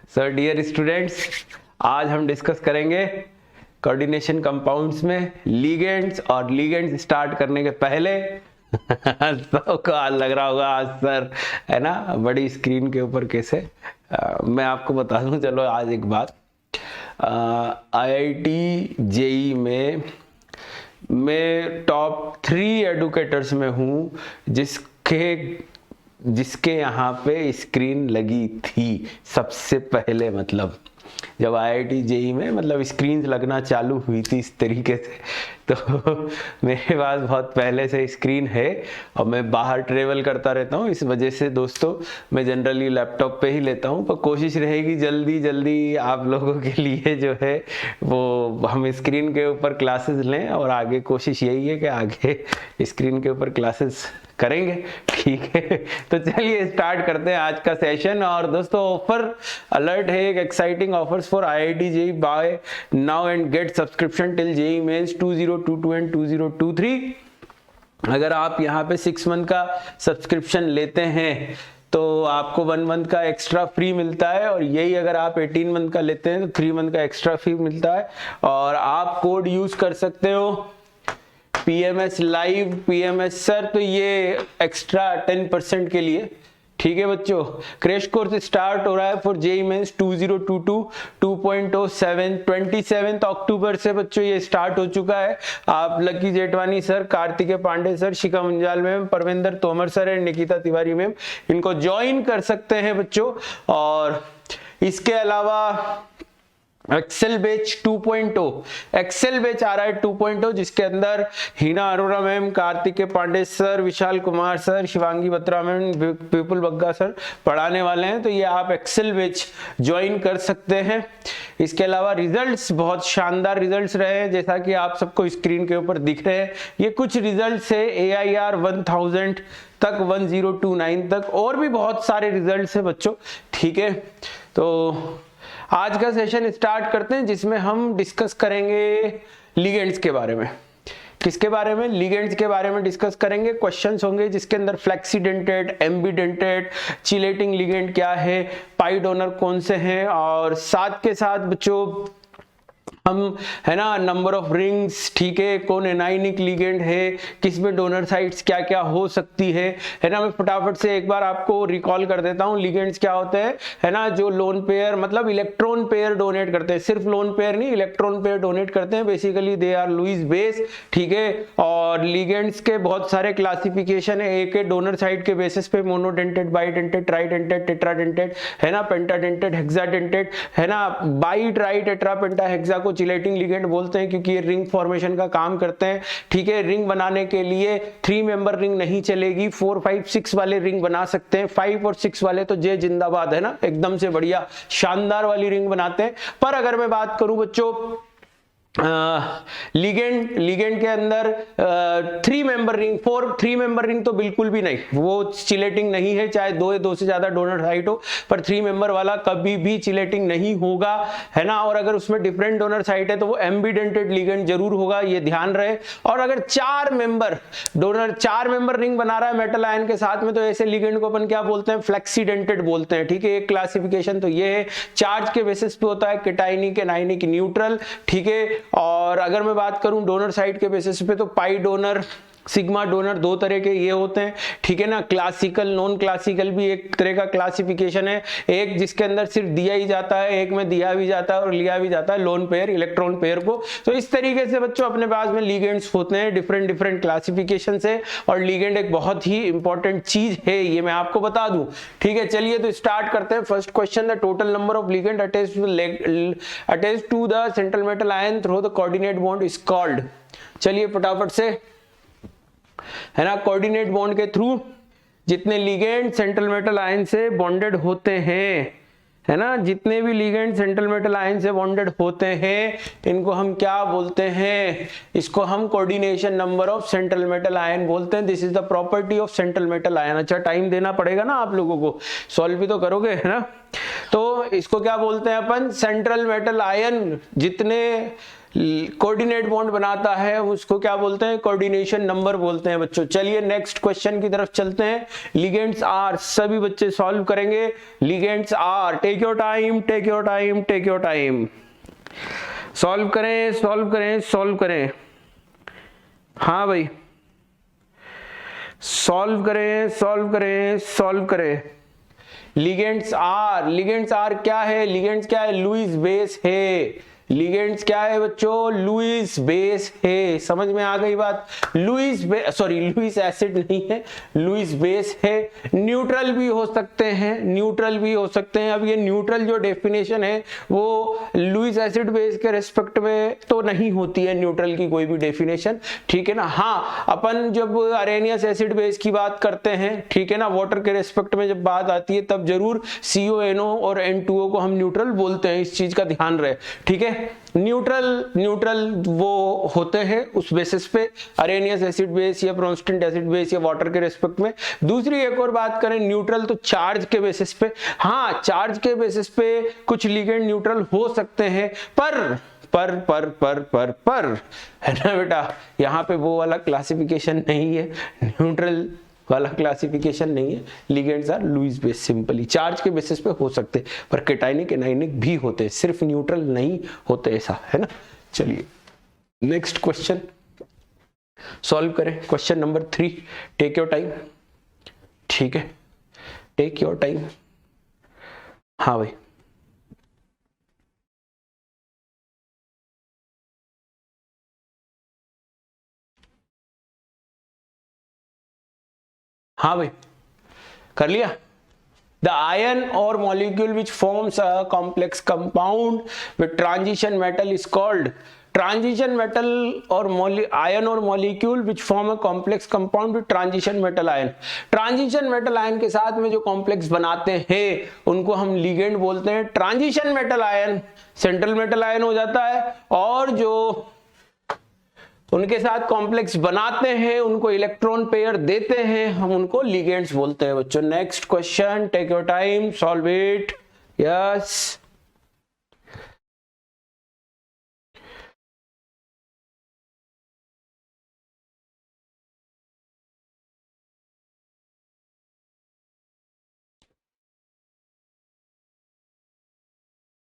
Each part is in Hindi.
सो डियर स्टूडेंट्स, आज हम डिस्कस करेंगे कोऑर्डिनेशन कंपाउंड्स में लिगेंड्स। और लिगेंड्स स्टार्ट करने के पहले सबको आज लग रहा होगा आज सर है ना बड़ी स्क्रीन के ऊपर कैसे। मैं आपको बता दूं, चलो आज एक बात, आईआईटी जेई में मैं टॉप 3 एडुकेटर्स में हूँ जिसके यहाँ पे स्क्रीन लगी थी सबसे पहले। मतलब जब आईआईटी जेई में मतलब स्क्रीन लगना चालू हुई थी इस तरीके से, तो मेरे पास बहुत पहले से स्क्रीन है और मैं बाहर ट्रेवल करता रहता हूँ, इस वजह से दोस्तों मैं जनरली लैपटॉप पे ही लेता हूँ। पर कोशिश रहेगी जल्दी जल्दी आप लोगों के लिए जो है वो हम स्क्रीन के ऊपर क्लासेस लें, और आगे कोशिश यही है कि आगे स्क्रीन के ऊपर क्लासेस करेंगे, ठीक है। तो चलिए स्टार्ट करते हैं आज का सेशन। और दोस्तों ऑफर अलर्ट है, एक exciting offers for IIT JEE buy now and get subscription till JEE Mains 2022 and 2023। अगर आप यहाँ पे 6 मंथ का सब्सक्रिप्शन लेते हैं तो आपको 1 मंथ का एक्स्ट्रा फ्री मिलता है, और यही अगर आप 18 मंथ का लेते हैं तो 3 मंथ का एक्स्ट्रा फ्री मिलता है। और आप कोड यूज कर सकते हो PMS लाइव PMS सर, तो ये एक्स्ट्रा 10% के लिए, ठीक है बच्चों। क्रैश कोर्स स्टार्ट हो रहा है फॉर जेई मेंस 2022 2.07 27 अक्टूबर से बच्चों ये स्टार्ट हो चुका है। आप Lucky Jethwani sir, Kartikeya Pandey sir, Shikha Munjal ma'am, Parvinder Tomar sir and Nikita Tiwari ma'am इनको ज्वाइन कर सकते हैं बच्चों। और इसके अलावा एक्सेल बैच 2.0, एक्सेल बैच आ रहा है 2.0, जिसके अंदर Hina Arora ma'am, Kartikeya Pandey sir, Vishal Kumar sir, Shivangi Batra ma'am, Vipul Bagga sir पढ़ाने वाले हैं। तो ये आप एक्सेल बैच ज्वाइन कर सकते हैं। इसके अलावा रिजल्ट्स बहुत शानदार रिजल्ट्स रहे हैं, जैसा कि आप सबको स्क्रीन के ऊपर दिख रहे हैं। ये कुछ रिजल्ट्स है AIR 1000 तक, 1029 तक, और भी बहुत सारे रिजल्ट्स है बच्चों, ठीक है। तो आज का सेशन स्टार्ट करते हैं, जिसमें हम डिस्कस करेंगे लिगेंड्स के बारे में। किसके बारे में? लिगेंड्स के बारे में डिस्कस करेंगे। क्वेश्चंस होंगे जिसके अंदर फ्लेक्सीडेंटेड, एम्बीडेंटेड, चिलेटिंग लिगेंड क्या है, पाई डोनर कौन से हैं, और साथ के साथ बच्चों हम है ना नंबर ऑफ रिंग्स, ठीक है, कौन एनायनिक लिगेंड है, किसमें डोनर साइट्स क्या क्या हो सकती है ना। मैं फटाफट से एक बार आपको रिकॉल कर देता हूं। लिगेंड्स क्या होते हैं, है ना, जो लोन पेयर मतलब इलेक्ट्रॉन पेयर डोनेट करते हैं, सिर्फ लोन पेयर नहीं, इलेक्ट्रॉन पेयर डोनेट करते हैं। Basically they are Lewis base, ठीक है। और लिगेंड्स के बहुत सारे क्लासिफिकेशन है। एक है डोनर साइट के बेसिस पे मोनोडेंटेड, बाइडेंटेड, ट्राइडेंटेड, टेट्राडेंटेड, है ना, पेंटाडेंटेड, हेक्साडेंटेड, है ना। By try tetra penta hexa को चिलेटिंग लिगेंड बोलते हैं, क्योंकि ये रिंग फॉर्मेशन का काम करते हैं, ठीक है। रिंग बनाने के लिए 3 मेंबर रिंग नहीं चलेगी, 4, 5, 6 वाले रिंग बना सकते हैं। 5 और 6 वाले तो जय जिंदाबाद, है ना, एकदम से बढ़िया शानदार वाली रिंग बनाते हैं। पर अगर मैं बात करूं बच्चों लिगेंड के अंदर 3 मेंबर रिंग, 3 मेंबर रिंग तो बिल्कुल भी नहीं, वो चिलेटिंग नहीं है, चाहे 2 से ज्यादा डोनर साइट हो, पर 3 मेंबर वाला कभी भी चिलेटिंग नहीं होगा, है ना। और अगर उसमें डिफरेंट डोनर साइट है तो वो एम्बीडेंटेड लिगेंड जरूर होगा, ये ध्यान रहे। और अगर 4 मेंबर रिंग बना रहा है मेटल आयन के साथ में, तो ऐसे लिगेंड को अपन क्या बोलते हैं, फ्लेक्सीडेंटेड बोलते हैं, ठीक है। एक क्लासिफिकेशन तो ये है, चार्ज के बेसिस पे होता है, केटाइनिक, एनायनिक, न्यूट्रल, ठीक है। और अगर मैं बात करूं डोनर साइट के बेसिस पे, तो पाई डोनर, सिग्मा डोनर, 2 तरह के ये होते हैं, ठीक है ना। क्लासिकल, नॉन क्लासिकल भी एक तरह का क्लासिफिकेशन है। एक जिसके अंदर सिर्फ दिया ही जाता है, एक में दिया भी जाता है और लिया भी जाता है, लोन पेयर, इलेक्ट्रॉन पेयर को। तो इस तरीके से बच्चों अपने पास में लिगेंड्स होते हैं, डिफरेंट क्लासिफिकेशन से। और लिगेंड एक बहुत ही इंपॉर्टेंट चीज है, ये मैं आपको बता दूं, ठीक है। चलिए तो स्टार्ट करते हैं। First question, the total number of ligand attached to the central metal ion through the coordinate bond is called. चलिए फटाफट से, है ना, कोऑर्डिनेट बॉन्ड के थ्रू जितने लिगेंड सेंट्रल मेटल आयन से बॉन्डेड होते हैं, है ना, जितने भी लिगेंड सेंट्रल मेटल आयन से बॉन्डेड होते हैं, इनको हम क्या बोलते हैं, इसको हम coordination number of central metal ion बोलते हैं। This is the property of central metal ion. अच्छा टाइम देना पड़ेगा ना आप लोगों को, सॉल्व भी तो करोगे, है ना। तो इसको क्या बोलते हैं अपन, सेंट्रल मेटल आयन जितने कोऑर्डिनेट बॉन्ड बनाता है, उसको क्या बोलते हैं, कोऑर्डिनेशन नंबर बोलते हैं बच्चों। चलिए नेक्स्ट क्वेश्चन की तरफ चलते हैं। लिगेंड्स आर, सभी बच्चे सॉल्व करेंगे। Ligands are, take your time, take your time, take your time, solve करें, सॉल्व करें, सॉल्व करें। हाँ भाई, सॉल्व करें, सॉल्व करें, सॉल्व करें। लिगेंड्स आर, लिगेंड्स आर क्या है, लिगेंड्स क्या है, लुईस बेस है। लिगेंड्स क्या है बच्चों, लुईस बेस है। समझ में आ गई बात। लुईस लुईस एसिड नहीं है, लुईस बेस है। न्यूट्रल भी हो सकते हैं, न्यूट्रल भी हो सकते हैं। अब ये न्यूट्रल जो डेफिनेशन है वो लुईस एसिड बेस के रिस्पेक्ट में तो नहीं होती है न्यूट्रल की कोई भी डेफिनेशन, ठीक है ना। हाँ, अपन जब अरेनियस एसिड बेस की बात करते हैं, ठीक है ना, वाटर के रिस्पेक्ट में जब बात आती है तब जरूर CONO और N2O को हम न्यूट्रल बोलते हैं, इस चीज का ध्यान रहे, ठीक है। न्यूट्रल वो होते हैं उस बेसिस पे, अरेनियस एसिड बेस या ब्रोंस्टेड एसिड बेस या वाटर के रिस्पेक्ट में। दूसरी एक और बात करें, न्यूट्रल तो चार्ज के बेसिस पे। हाँ, चार्ज के बेसिस पे कुछ लिगेंड न्यूट्रल हो सकते हैं, पर है ना बेटा, यहाँ पे वो वाला क्लासिफिकेशन नहीं है, न्यूट्रल वाला क्लासिफिकेशन नहीं है। Ligands are Lewis base, simply charge के बेसिस पे हो सकते हैं, पर कैटायनिक एनायनिक भी होते हैं, सिर्फ न्यूट्रल नहीं होते, ऐसा है ना। चलिए नेक्स्ट क्वेश्चन सॉल्व करें। Question number 3, take your time, ठीक है, टेक योर टाइम। हाँ भाई, हाँ भाई, कर लिया। द आयन और molecule which forms a complex compound with transition metal is called. Transition metal और आयन और molecule which form a complex compound with transition metal ion. Transition metal ion के साथ में जो कॉम्प्लेक्स बनाते हैं उनको हम लिगेंड बोलते हैं। Transition metal ion central metal ion हो जाता है, और जो उनके साथ कॉम्प्लेक्स बनाते हैं उनको इलेक्ट्रॉन पेयर देते हैं, हम उनको लिगेंड्स बोलते हैं बच्चों। Next question, take your time, solve it. Yes,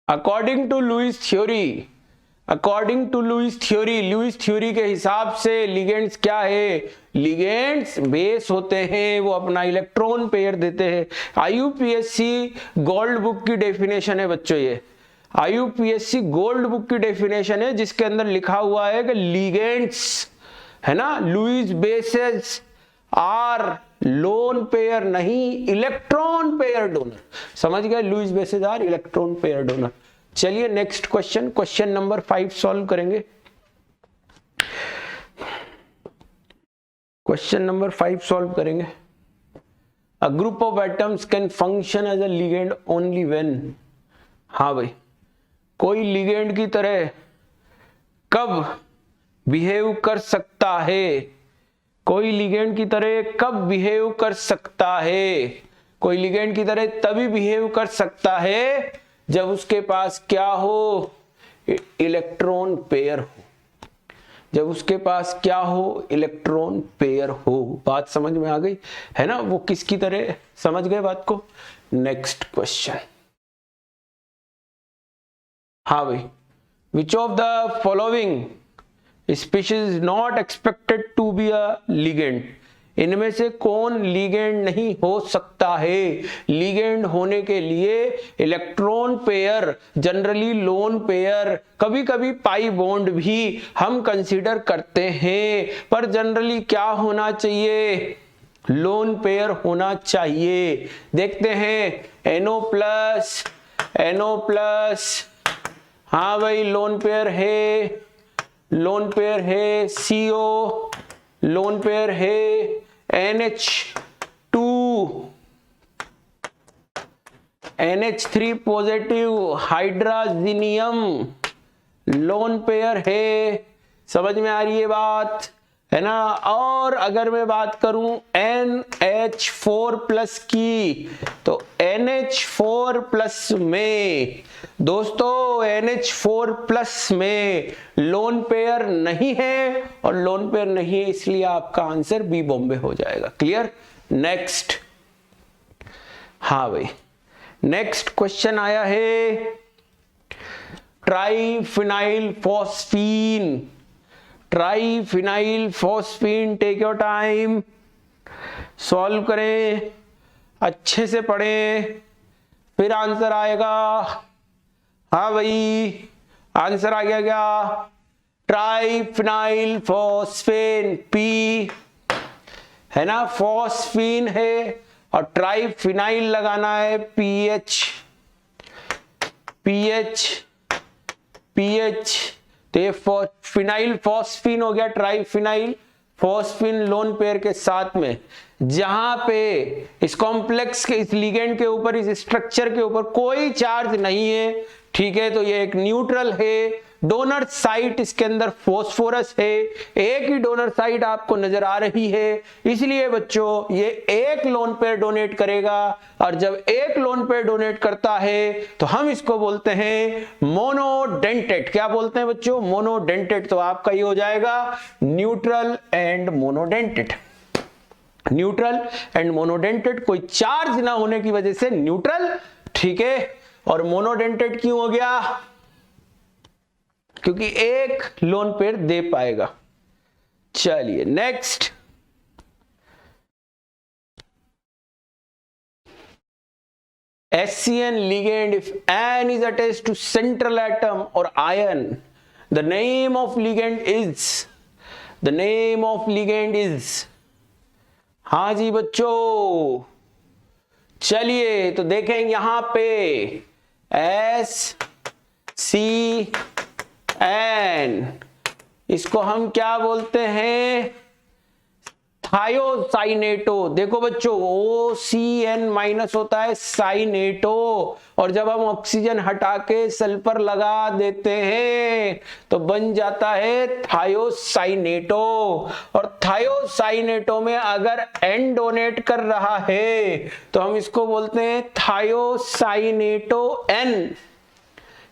according to Lewis theory, according to Lewis theory के हिसाब से लिगेंड्स क्या है, लिगेंड्स बेस होते हैं, वो अपना इलेक्ट्रॉन पेयर देते हैं। IUPAC गोल्ड बुक की डेफिनेशन है बच्चों, ये IUPAC गोल्ड बुक की डेफिनेशन है, जिसके अंदर लिखा हुआ है कि लिगेंड्स, है ना, Lewis bases are lone pair नहीं इलेक्ट्रॉन पेयर डोनर। समझ गए, Lewis bases are electron pair donor. चलिए next question, question number 5 solve करेंगे। क्वेश्चन नंबर 5 सॉल्व करेंगे। A group of atoms can function as a ligand only when. हाँ भाई, कोई लिगेंड की तरह कब बिहेव कर सकता है, कोई लिगेंड की तरह कब बिहेव कर सकता है, कोई लिगेंड की तरह तभी बिहेव कर सकता है जब उसके पास क्या हो, इलेक्ट्रॉन पेयर हो। जब उसके पास क्या हो, इलेक्ट्रॉन पेयर हो। बात समझ में आ गई है ना, वो किसकी तरह, समझ गए बात को। नेक्स्ट क्वेश्चन, हाँ भाई, which of the following species is not expected to be a ligand. इनमें से कौन लिगेंड नहीं हो सकता है। लिगेंड होने के लिए electron pair, generally lone pair, कभी कभी पाई बॉन्ड भी हम कंसीडर करते हैं, पर जनरली क्या होना चाहिए, लोन पेयर होना चाहिए। देखते हैं, NO+, हाँ भाई लोन पेयर है, लोन पेयर है, CO लोन पेयर है, NH2, NH3 positive हाइड्राजीनियम lone pair है। समझ में आ रही है बात, है ना। और अगर मैं बात करूं NH4+ की, तो NH4 NH4+ में दोस्तों, NH4+ में लोन पेयर नहीं है, और लोन पेयर नहीं है इसलिए आपका आंसर बी बॉम्बे हो जाएगा। क्लियर? नेक्स्ट, हाँ भाई, नेक्स्ट क्वेश्चन आया है triphenyl phosphine. Triphenyl phosphine, take your time, solve करें, अच्छे से पढ़ें, फिर आंसर आएगा। हाँ भाई, आंसर आ गया क्या? ट्राइफिनाइल फॉस्फेन, पी है ना, फॉस्फीन है और ट्राइफिनाइल लगाना है, पीएच पीएच पीएच। तो ये फिनाइल फॉस्फीन हो गया, ट्राइफिनाइल फॉस्फीन लोन पेयर के साथ में, जहां पे इस कॉम्प्लेक्स के, इस लिगेंड के ऊपर, इस स्ट्रक्चर के ऊपर कोई चार्ज नहीं है। ठीक है, तो ये एक न्यूट्रल है। डोनर साइट इसके अंदर फॉस्फोरस है, एक ही डोनर साइट आपको नजर आ रही है, इसलिए बच्चों ये एक लोन पेयर डोनेट करेगा, और जब एक लोन पेयर डोनेट करता है तो हम इसको बोलते हैं मोनोडेंटेट। क्या बोलते हैं बच्चों? मोनोडेंटेट। तो आपका ये हो जाएगा neutral and monodentate. Neutral and monodentate, कोई चार्ज ना होने की वजह से न्यूट्रल। ठीक है, और मोनोडेंटेट क्यों हो गया? क्योंकि एक लोन पेयर दे पाएगा। चलिए next, SCN ligand, if N is attached to central atom or ion, the name of ligand is, हाँ जी बच्चों, चलिए तो देखें यहां पे SCN, इसको हम क्या बोलते हैं? थायोसाइनेटो। देखो बच्चों, OCN- होता है साइनेटो, और जब हम ऑक्सीजन हटा के सल्फर लगा देते हैं तो बन जाता है थायोसाइनेटो। और थायोसाइनेटो में अगर N डोनेट कर रहा है तो हम इसको बोलते हैं थायोसाइनेटो N।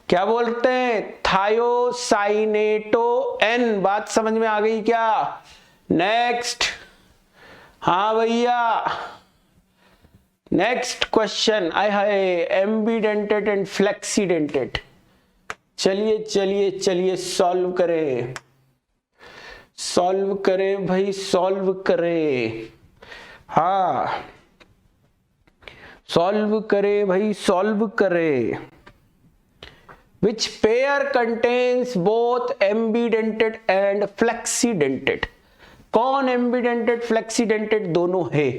क्या बोलते हैं? Thiocyanato N। बात समझ में आ गई क्या? नेक्स्ट, हाँ भैया, नेक्स्ट क्वेश्चन आया है एम्बीडेंटेड एंड फ्लेक्सीडेंटेड। चलिए चलिए चलिए सॉल्व करें, सॉल्व करें भाई, सॉल्व करें। हाँ, सॉल्व करें भाई, सॉल्व करें। Which pair contains both ambidentate and flexidentate? कौन एम्बीडेंटेड फ्लेक्सीडेंटेड दोनों है?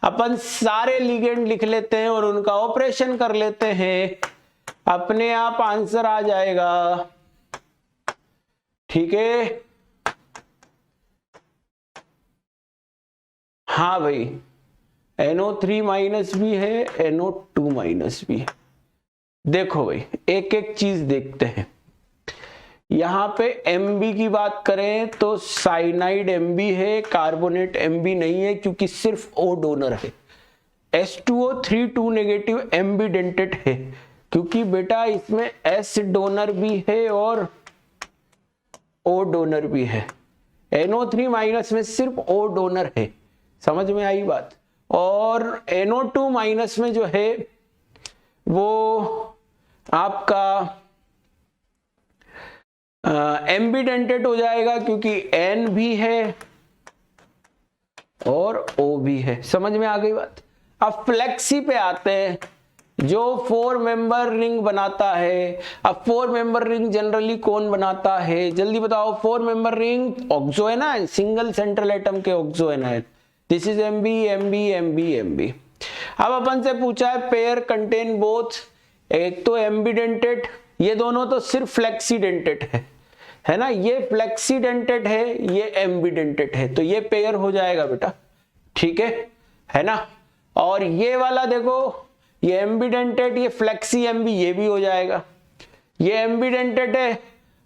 अपन सारे लिगेंड लिख लेते हैं और उनका ऑपरेशन कर लेते हैं, अपने आप आंसर आ जाएगा। ठीक है, हाँ भाई, NO3- भी है, NO2- भी है। देखो भाई, एक एक चीज देखते हैं। यहां पे Mb की बात करें तो साइनाइड Mb है, कार्बोनेट Mb नहीं है, क्योंकि सिर्फ O डोनर है। H2O3 एम्बीडेंटेड है, क्योंकि बेटा इसमें S डोनर भी है और O डोनर भी है। NO3- में सिर्फ O डोनर है। समझ में आई बात? और NO2- में जो है वो आपका एम्बीडेंटेड हो जाएगा, क्योंकि N भी है और O भी है। समझ में आ गई बात? अब फ्लेक्सी पे आते हैं, जो 4 मेंबर रिंग बनाता है। अब 4 मेंबर रिंग जनरली कौन बनाता है? जल्दी बताओ। 4 मेंबर रिंग ऑक्सो है ना, सिंगल सेंट्रल एटम के ऑक्सो है। This is Mb Mb Mb Mb। अब अपन से पूछा है पेयर कंटेन बोथ, एक तो एम्बीडेंटेड, ये दोनों तो सिर्फ फ्लेक्सीडेंटेड है ना, ये फ्लेक्सीडेंटेड है, ये एम्बीडेंटेड है, तो ये पेयर हो जाएगा बेटा। ठीक है ना। और ये वाला देखो, ये एम्बीडेंटेड, ये फ्लेक्सी एम्बी, ये भी हो जाएगा। ये एम्बीडेंटेड है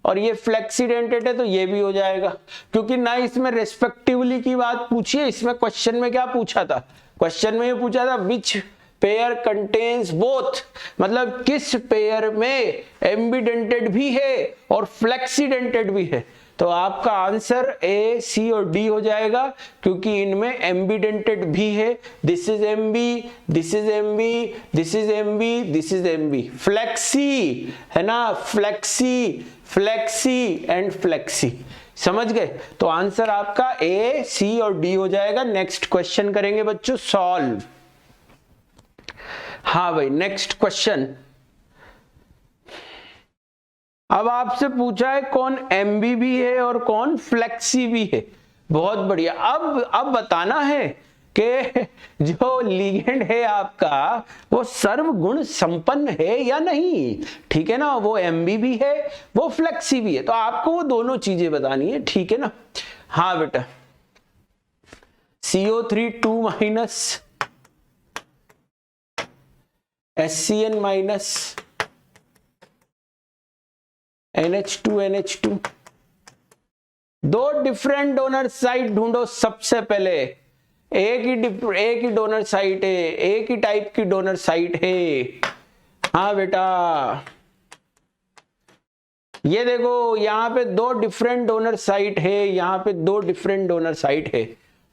और ये फ्लेक्सीडेंटेड है, तो ये भी हो जाएगा, क्योंकि ना इसमें रेस्पेक्टिवली की बात पूछी है। इसमें क्वेश्चन में क्या पूछा था? क्वेश्चन में ये पूछा था विच पेयर कंटेन्स बोथ मतलब किस पेयर में एम्बीडेंटेड भी है और फ्लेक्सीडेंटेड भी है। तो आपका आंसर ए, सी और डी हो जाएगा, क्योंकि इनमें एम्बीडेंटेड भी है। This is MB, this is MB, this is MB, this is MB. Flexi है ना, फ्लेक्सी, फ्लेक्सी एंड फ्लेक्सी, समझ गए। तो आंसर आपका ए, सी और डी हो जाएगा। नेक्स्ट क्वेश्चन करेंगे बच्चों सॉल्व। हाँ भाई, नेक्स्ट क्वेश्चन। अब आपसे पूछा है कौन एमबी भी है और कौन फ्लेक्सी भी है। बहुत बढ़िया। अब बताना है कि जो लिगेंड है आपका वो सर्वगुण संपन्न है या नहीं, ठीक है ना। वो एमबी भी है, वो फ्लेक्सी भी है, तो आपको वो दोनों चीजें बतानी है, ठीक है ना। हाँ बेटा, CO3 2 minus, HCN minus, NH2 NH2, दो डिफरेंट डोनर साइट ढूंढो। सबसे पहले एक ही डोनर साइट है, एक ही टाइप की डोनर साइट है। हाँ बेटा, ये देखो यहाँ पे दो डिफरेंट डोनर साइट है, यहाँ पे दो डिफरेंट डोनर साइट है,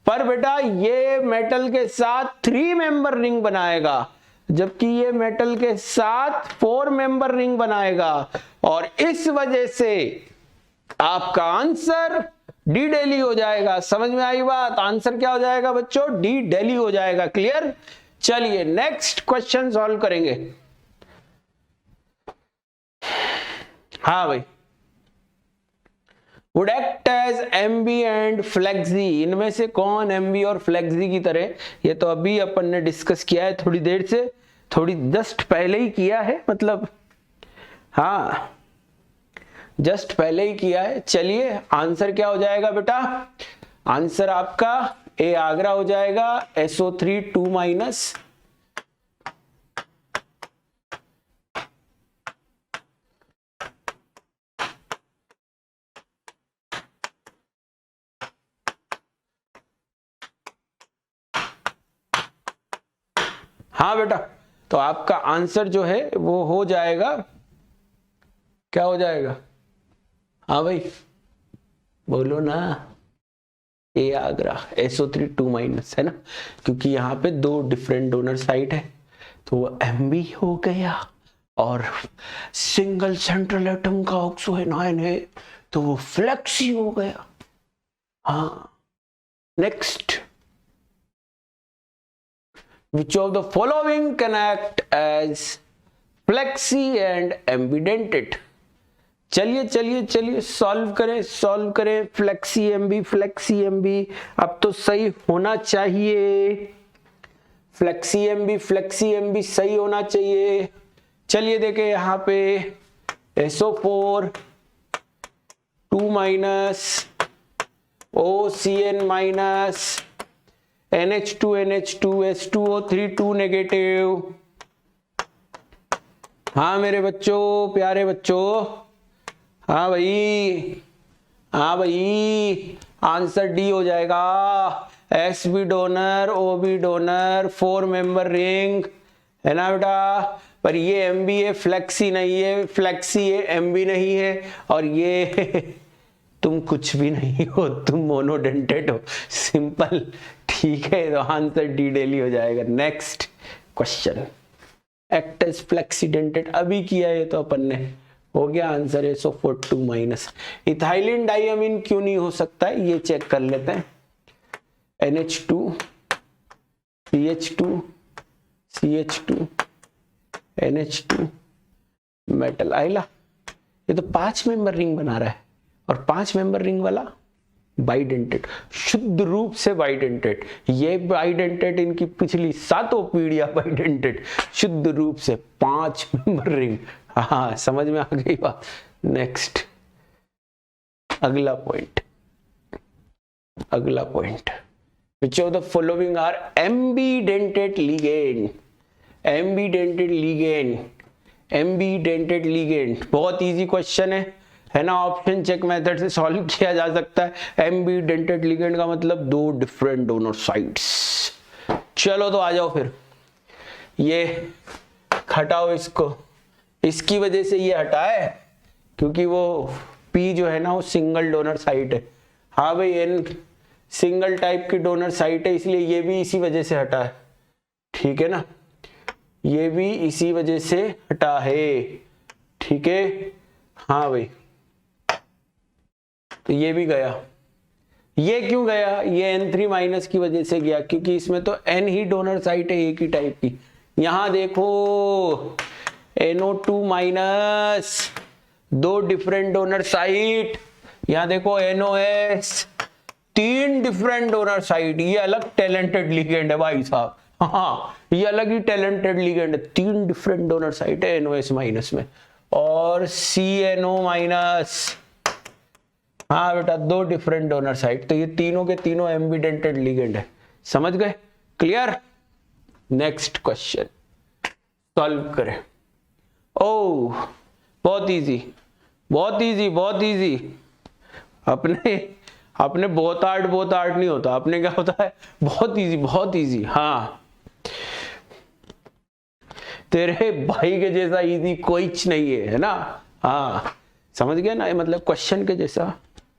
पर बेटा ये मेटल के साथ 3 मेंबर रिंग बनाएगा, जबकि ये मेटल के साथ 4 मेंबर रिंग बनाएगा। और इस वजह से आपका आंसर डी डेली हो जाएगा। समझ में आई बात? आंसर क्या हो जाएगा बच्चों? डी डेली हो जाएगा। क्लियर? चलिए नेक्स्ट क्वेश्चन सॉल्व करेंगे। हाँ भाई, would act as ambi and flexi, इनमें से कौन एमबी और फ्लेक्सी की तरह? ये तो अभी अपन ने डिस्कस किया है थोड़ी देर से, थोड़ी जस्ट पहले ही किया है, मतलब हाँ जस्ट पहले ही किया है। चलिए आंसर क्या हो जाएगा बेटा? आंसर आपका ए आगरा हो जाएगा, SO3 2 माइनस, हाँ बेटा, तो आपका आंसर जो है वो हो जाएगा, क्या हो जाएगा? हाँ भाई बोलो ना, ए आगरा, SO3 2 माइनस है ना, क्योंकि यहाँ पे दो डिफरेंट डोनर साइट है, तो वो एमबी हो गया, और सिंगल सेंट्रल एटम का ऑक्सो एनायन है तो वो फ्लेक्सी हो गया। हाँ, next, which of the following can act as flexi and ambidentate? चलिए चलिए चलिए सॉल्व करें। फ्लेक्सी एमबी, अब तो सही होना चाहिए। फ्लेक्सी एमबी सही होना चाहिए। चलिए देखें यहाँ पे SO4 2 minus, OCN minus, NH2 S2O3 2 negative. हाँ मेरे बच्चों, प्यारे बच्चों, हाँ भाई, आंसर डी हो जाएगा। SB donor, OB donor, 4 member ring है ना बेटा। पर ये MB है, फ्लेक्सी नहीं है, फ्लेक्सी है, MB नहीं है, और ये तुम कुछ भी नहीं हो, तुम मोनोडेंटेड हो, सिंपल, ठीक है। तो आंसर डी डेली हो जाएगा। नेक्स्ट क्वेश्चन, एक्ट एज फ्लेक्सीडेंटेड, अभी किया है तो अपन ने, हो गया आंसर SO4 2 माइनस। इथाइलिन डाइअमीन क्यों नहीं हो सकता है, ये चेक कर लेते हैं। NH2 CH2 CH2 NH2 metal आइला, ये तो 5 मेंबर रिंग बना रहा है, और 5 मेंबर रिंग वाला बाइडेंटेड, शुद्ध रूप से बाइडेंटेड। ये बाइडेंटेड, इनकी पिछली 7 पीढ़ियां बाइडेंटेड, शुद्ध रूप से 5 मेंबर रिंग। हाँ समझ में आ गई बात। नेक्स्ट, अगला point, which of the following are ambidentate ligand? एम्बीडेंटेड ligand बहुत इजी क्वेश्चन है ना, ऑप्शन चेक मेथड से सॉल्व किया जा सकता है। एम्बीडेंटेड लिगेंड का मतलब दो डिफरेंट डोनर साइट्स। चलो तो आ जाओ फिर, ये हटाओ इसको, इसकी वजह से ये हटा है क्योंकि वो P जो है ना वो सिंगल डोनर साइट है। हाँ भाई N सिंगल टाइप की डोनर साइट है, इसलिए ये भी इसी वजह से हटा है, ठीक है ना, ये भी इसी वजह से हटा है, ठीक है। हाँ भाई तो ये भी गया। ये क्यों गया? ये N3 माइनस की वजह से गया क्योंकि इसमें तो N ही डोनर साइट है एक ही टाइप की। यहां देखो NO2 माइनस, दो डिफरेंट डोनर साइट, यहां देखो NOS, तीन डिफरेंट डोनर साइट। ये अलग टैलेंटेड लिगेंड है भाई साहब, हाँ ये अलग ही टैलेंटेड लिगेंड है, तीन डिफरेंट डोनर साइट है NOS माइनस में, और CNO माइनस, हाँ बेटा दो डिफरेंट डोनर साइट, तो ये तीनों के तीनों एम्बिडेंटेड लिगेंड है। समझ गए? क्लियर? नेक्स्ट क्वेश्चन सॉल्व करें। ओह बहुत इजी, बहुत इजी, बहुत इजी। अपने बहुत हार्ड नहीं होता, अपने क्या होता है बहुत इजी, बहुत इजी। हाँ तेरे भाई के जैसा इजी कोई नहीं है ना। हाँ समझ गया ना, मतलब क्वेश्चन के जैसा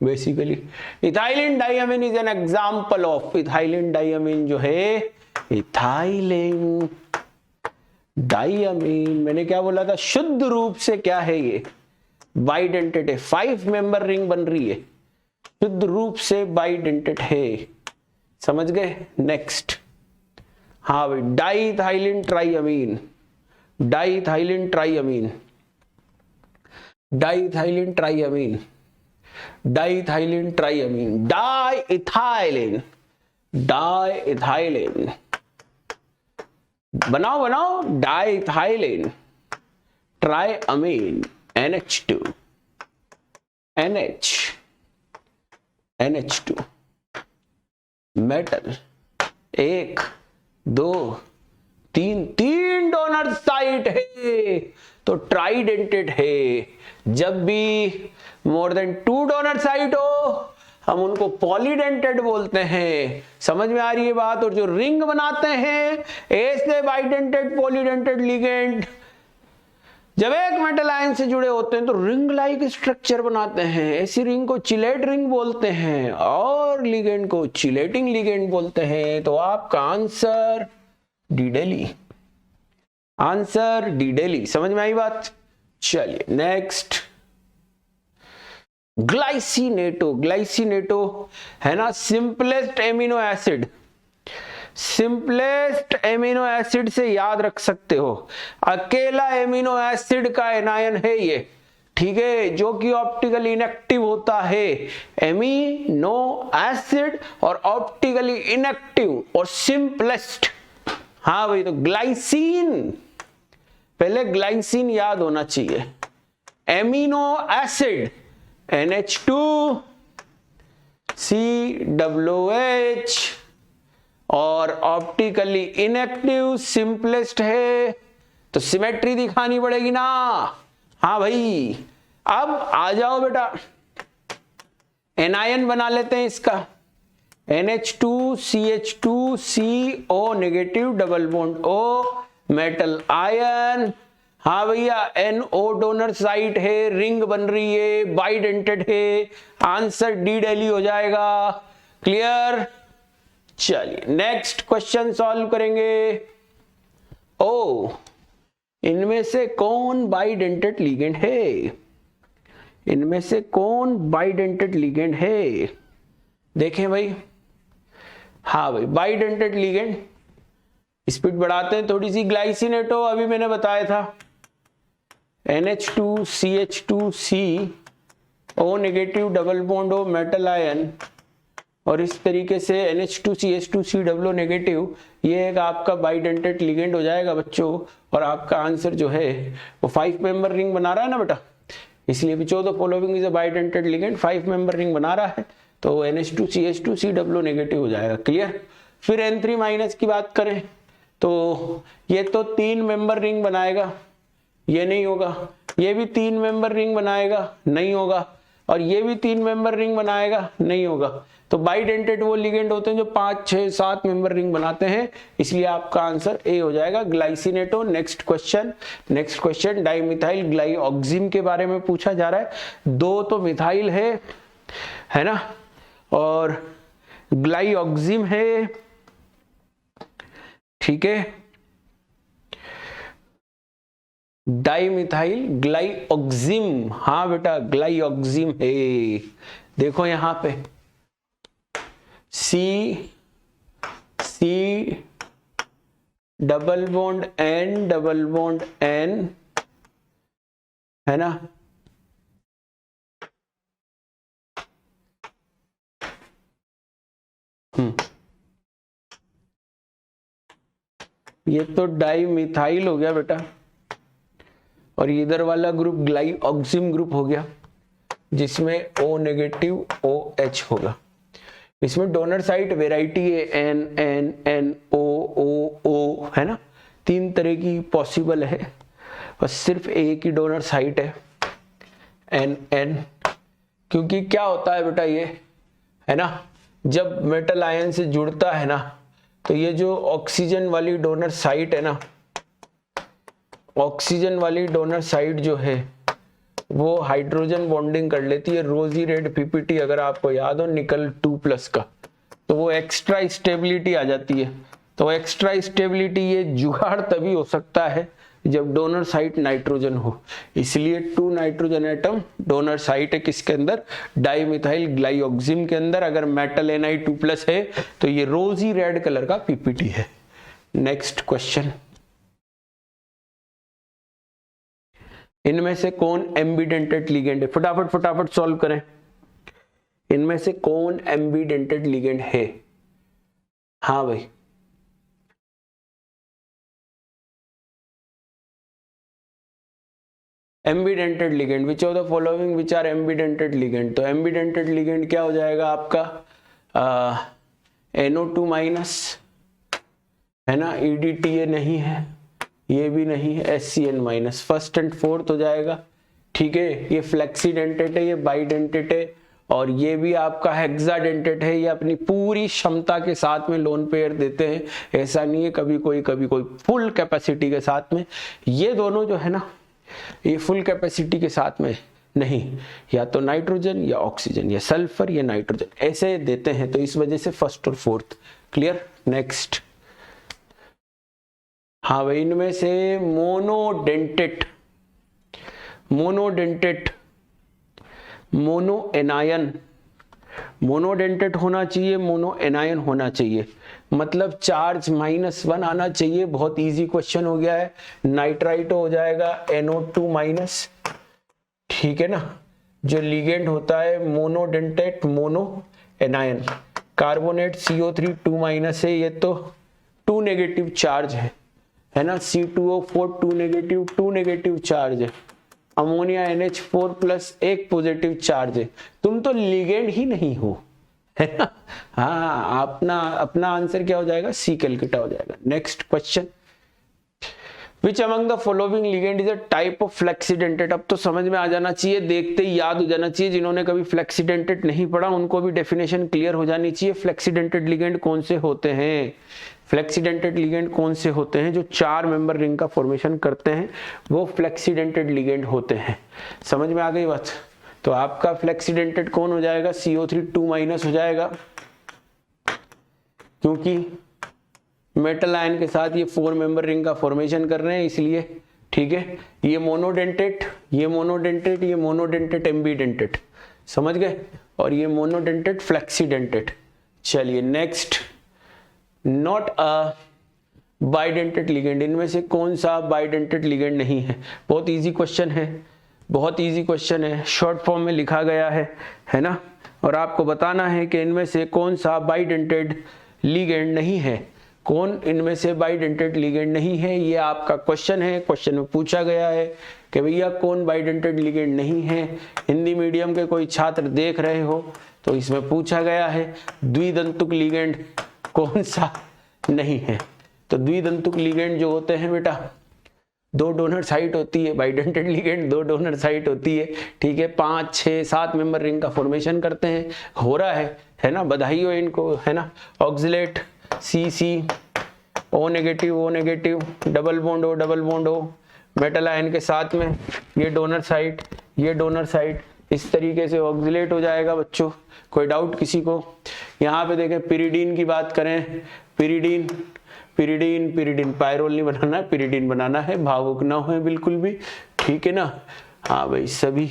basically. Ethylene diamine is an example of, ethylene diamine जो है, इथाइलिन डाइअमीन, मैंने क्या बोला था, शुद्ध रूप से क्या है ये, बाइडेंटेट है, 5 मेंबर रिंग बन रही है, शुद्ध रूप से बाइडेंटेट है। समझ गए? नेक्स्ट, हाँ भाई डाइइथाइलिन ट्राइअमीन, डाइइथाइलिन ट्राइअमीन, डाइइथाइलिन ट्राइअमीन, डाइइथाइलिन ट्राइअमीन, डाइइथाइलिन, डाइइथाइलिन, बनाओ बनाओ, डाइइथाइलिन ट्राइअमीन, NH2, NH2 metal, 1 2 3, 3 donor site है तो ट्राइडेंटेड है। जब भी मोर देन 2 डोनर साइट हो हम उनको पॉलीडेंटेड बोलते हैं। समझ में आ रही है बात? और जो रिंग बनाते हैं ऐसे बाइडेंटेड पॉलीडेंटेड लिगेंड जब एक मेटल आयन से जुड़े होते हैं तो रिंग लाइक स्ट्रक्चर बनाते हैं, ऐसी रिंग को चिलेट रिंग बोलते हैं और लिगेंड को चिलेटिंग लिगेंड बोलते हैं। तो आपका आंसर डिडेली, आंसर डिडेली। समझ में आई बात? चलिए नेक्स्ट, ग्लाइसिनेटो, ग्लाइसिनेटो है ना simplest amino acid, simplest amino acid से याद रख सकते हो, अकेला एमिनो एसिड का एनायन है ये, ठीक है, जो कि ऑप्टिकली इनएक्टिव होता है। एमिनो एसिड और ऑप्टिकली इनएक्टिव और सिंपलेस्ट। हाँ भाई तो ग्लाइसिन, पहले ग्लाइसिन याद होना चाहिए। एमिनो एसिड NH2 COOH और ऑप्टिकली इनएक्टिव सिंपलेस्ट है तो सिमेट्री दिखानी पड़ेगी ना। हाँ भाई अब आ जाओ बेटा, एनायन बना लेते हैं इसका, NH2CH2CO negative double bond O metal ion. हाँ भैया NO डोनर साइट है, रिंग बन रही है, बाइडेंटेड है, आंसर डी डेली हो जाएगा। क्लियर? चलिए नेक्स्ट क्वेश्चन सॉल्व करेंगे। ओ इनमें से कौन बाइडेंटेड लिगेंड है, इनमें से कौन बाइडेंटेड लिगेंड है? देखें भाई, हाँ भाई बाइडेंटेड लिगेंड, स्पीड बढ़ाते हैं थोड़ी सी। ग्लाइसिनेटो अभी मैंने बताया था, NH2CH2CO negative double bond O metal ion, और इस तरीके से NH2CH2COO नेगेटिव, ये एक आपका बाइडेंटेड लिगेंड हो जाएगा बच्चों। और आपका आंसर जो है वो 5 मेंबर रिंग बना रहा है ना बेटा, इसलिए भी 14 following is a bidentate ligand, 5 member ring बना रहा है तो NH2CH2COO नेगेटिव हो जाएगा। क्लियर? फिर N3 माइनस की बात करें तो ये तो 3 मेंबर रिंग बनाएगा, ये नहीं होगा। ये भी 3 मेंबर रिंग बनाएगा, नहीं होगा। और ये भी 3 मेंबर रिंग बनाएगा, नहीं होगा। तो बाइडेंटेट वो लिगेंड होते हैं जो 5, 6, 7 मेंबर रिंग बनाते हैं, इसलिए आपका आंसर ए हो जाएगा ग्लाइसिनेटो। नेक्स्ट क्वेश्चन डाइमिथाइल ग्लाइऑक्सिम के बारे में पूछा जा रहा है। 2 तो मिथाइल है ना, और ग्लाइऑक्सिम है, ठीक है, डाइमिथाइल ग्लाइऑक्सिम, हाँ बेटा ग्लाइऑक्सिम है। देखो यहां पे C डबल बॉन्ड N है ना, ये तो डाइमिथाइल हो गया बेटा, और इधर वाला ग्रुप ग्लाइऑक्सिम ग्रुप हो गया, जिसमें O नेगेटिव OH होगा। इसमें डोनर साइट वेराइटी है, N O है ना, 3 तरह की पॉसिबल है, और सिर्फ एक ही डोनर साइट है N। क्योंकि क्या होता है बेटा, ये है ना, जब मेटल आयन से जुड़ता है ना, तो ये जो ऑक्सीजन वाली डोनर साइट है ना, ऑक्सीजन वाली डोनर साइट जो है वो हाइड्रोजन बॉन्डिंग कर लेती है, रोजी रेड पीपीटी अगर आपको याद हो निकल 2+ का, तो वो एक्स्ट्रा स्टेबिलिटी आ जाती है। तो एक्स्ट्रा स्टेबिलिटी ये जुगाड़ तभी हो सकता है जब डोनर साइट नाइट्रोजन हो, इसलिए 2 नाइट्रोजन एटम डोनर साइट है किसके अंदर, डाइमिथाइल ग्लाइऑक्सिम के अंदर। अगर मेटल Na2+ है तो ये रोजी रेड कलर का पीपीटी है। नेक्स्ट क्वेश्चन, इनमें से कौन एम्बिडेंटेड लिगेंड है, फटाफट सॉल्व करें। इनमें से कौन एम्बिडेंटेड लिगेंड है, हाँ भाई, ambidentate ligand, which of the following which are ambidentate ligand. तो एम्बिडेंटेड लिगेंड क्या हो जाएगा आपका, NO2- है ना, EDTA नहीं है, ये भी नहीं है, SCN-, फर्स्ट एंड फोर्थ हो जाएगा, ठीक है। ये फ्लेक्सीडेंटेट है, ये बाइडेंटेट है, और ये भी आपका हेक्साडेंटेट है। ये अपनी पूरी क्षमता के साथ में लोन पेयर देते हैं, ऐसा नहीं है कभी कोई फुल कैपेसिटी के साथ में। ये दोनों जो है ना, ये फुल कैपेसिटी के साथ में नहीं, या तो नाइट्रोजन या ऑक्सीजन या सल्फर या नाइट्रोजन ऐसे देते हैं, तो इस वजह से फर्स्ट और फोर्थ। क्लियर। नेक्स्ट, हाँ भाई, इनमें से मोनोडेंटेट, मोनो एनायन, मोनोडेंटेट होना चाहिए, मोनो एनायन होना चाहिए, मतलब चार्ज -1 आना चाहिए। बहुत इजी क्वेश्चन हो गया है। नाइट्राइट हो जाएगा NO2-, ठीक है ना। जो लिगेंड होता है monodentate, mono anion. Carbonate CO3 2- है, ये तो 2 नेगेटिव चार्ज है ना। C2O4 2 नेगेटिव चार्ज है। अमोनिया NH4+ 1 पॉजिटिव चार्ज है। तुम तो लिगेंड ही नहीं हो, है ना। हाँ, अपना आंसर क्या हो जाएगा, C कैलकाटा हो जाएगा। Next question, which among the following ligand is a type of flexidentate. अब तो समझ में आ जाना चाहिए, देखते ही याद हो जाना चाहिए। जिन्होंने कभी फ्लेक्सीडेंटेट नहीं पढ़ा उनको भी डेफिनेशन क्लियर हो जानी चाहिए। फ्लेक्सीडेंटेट लिगेंड कौन से होते हैं, फ्लेक्सीडेंटेड लिगेंड कौन से होते हैं, जो 4 मेंबर रिंग का फॉर्मेशन करते हैं, वो फ्लेक्सीडेंटेड लिगेंड होते हैं। समझ में आ गई बात। तो आपका फ्लेक्सीडेंटेड कौन हो जाएगा, CO3 2- हो जाएगा, क्योंकि मेटल आयन के साथ ये 4 मेंबर रिंग का फॉर्मेशन कर रहे हैं, इसलिए। ठीक है, ये मोनोडेंटेट, ये मोनोडेंटेट, ये मोनोडेंटेट एम्बीडेंटेट, समझ गए। और ये मोनोडेंटेट फ्लेक्सीडेंटेट। चलिए next, not a bidentate ligand. इनमें से कौन सा बाइडेंटेट लिगेंड नहीं है। बहुत इजी क्वेश्चन है, बहुत इजी क्वेश्चन है, शॉर्ट फॉर्म में लिखा गया है ना। और आपको बताना है कि इनमें से कौन सा बाइडेंटेड लिगेंड नहीं है, कौन इनमें से बाइडेंटेड लिगेंड नहीं है। ये आपका क्वेश्चन है, क्वेश्चन में पूछा गया है कि भैया कौन बाइडेंटेड लिगेंड नहीं है। हिंदी मीडियम के कोई छात्र देख रहे हो तो इसमें पूछा गया है द्विदंतुक लिगेंड कौन सा नहीं है। तो द्विदंतुक लिगेंड जो होते हैं बेटा, दो डोनर साइट होती है, बाइडेंटेड लिगेंड दो डोनर साइट होती है, ठीक है। 5 6 7 मेंबर रिंग का फॉर्मेशन करते हैं, हो रहा है ना, बधाई हो इनको, है ना। Oxalate C O negative, double bond O, metal ion के साथ में ये डोनर साइट, इस तरीके से ऑक्सिलेट हो जाएगा बच्चों। कोई डाउट किसी को? यहाँ पे देखें पिरिडीन की बात करें, पिरिडीन पायरोल नहीं बनाना है, पिरिडीन बनाना है, भावुक ना हो बिल्कुल भी, ठीक है ना। हाँ भाई, सभी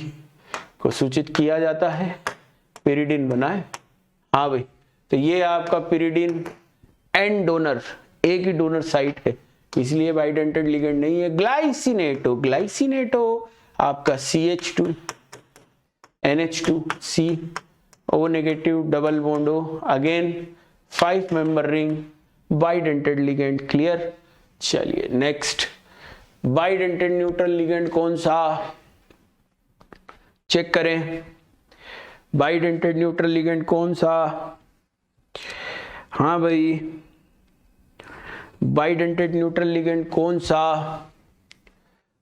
को सूचित किया जाता है, पिरिडीन बनाए। हाँ भाई, तो ये आपका पिरिडीन एंड डोनर, एक ही डोनर साइट है, इसलिए बाइडेंटेड लिगेंड नहीं है। ग्लाइसिनेटो आपका CH2 NH2 C O negative, double bond O, again 5 member ring, bidentate ligand, clear. चलिए नेक्स्ट, बाइडेंटेड न्यूट्रल लिगेंड कौन सा, चेक करें। बाइडेंटेड न्यूट्रल लिगेंड कौन सा? हाँ भाई, बाइडेंटेड न्यूट्रल लिगेंड कौन सा?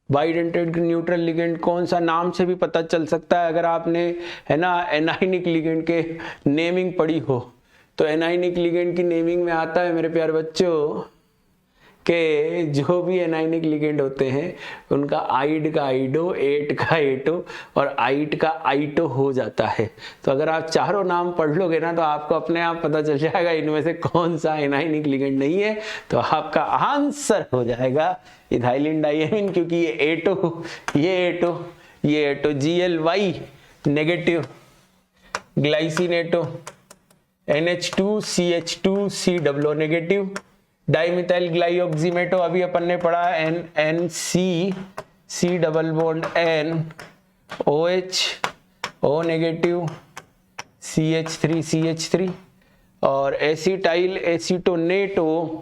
बाइडेंटेड न्यूट्रल लिगेंड कौन सा, नाम से भी पता चल सकता है। अगर आपने, है ना, एनाइनिक लिगेंड के नेमिंग पढ़ी हो, तो एनाइनिक लिगेंड की नेमिंग में आता है मेरे प्यारे बच्चों कि जो भी एनाइनिक लिगेंड होते हैं उनका आइड का आइडो, एट का एटो और आइट का आइटो हो जाता है। तो अगर आप चारों नाम पढ़ लोगे ना, तो आपको अपने आप पता चल जाएगा इनमें से कौन सा एनाइनिक लिगेंड नहीं है। तो आपका आंसर हो जाएगा इथाइलिन डाइएमीन, क्योंकि ये एटो GLY negative, glycinato NH2 CH2 C double O negative, dimethyl glyoximato अभी अपन ने पढ़ा NC C double bond N OH O negative CH3 और एसिटाइल एसीटोनेटो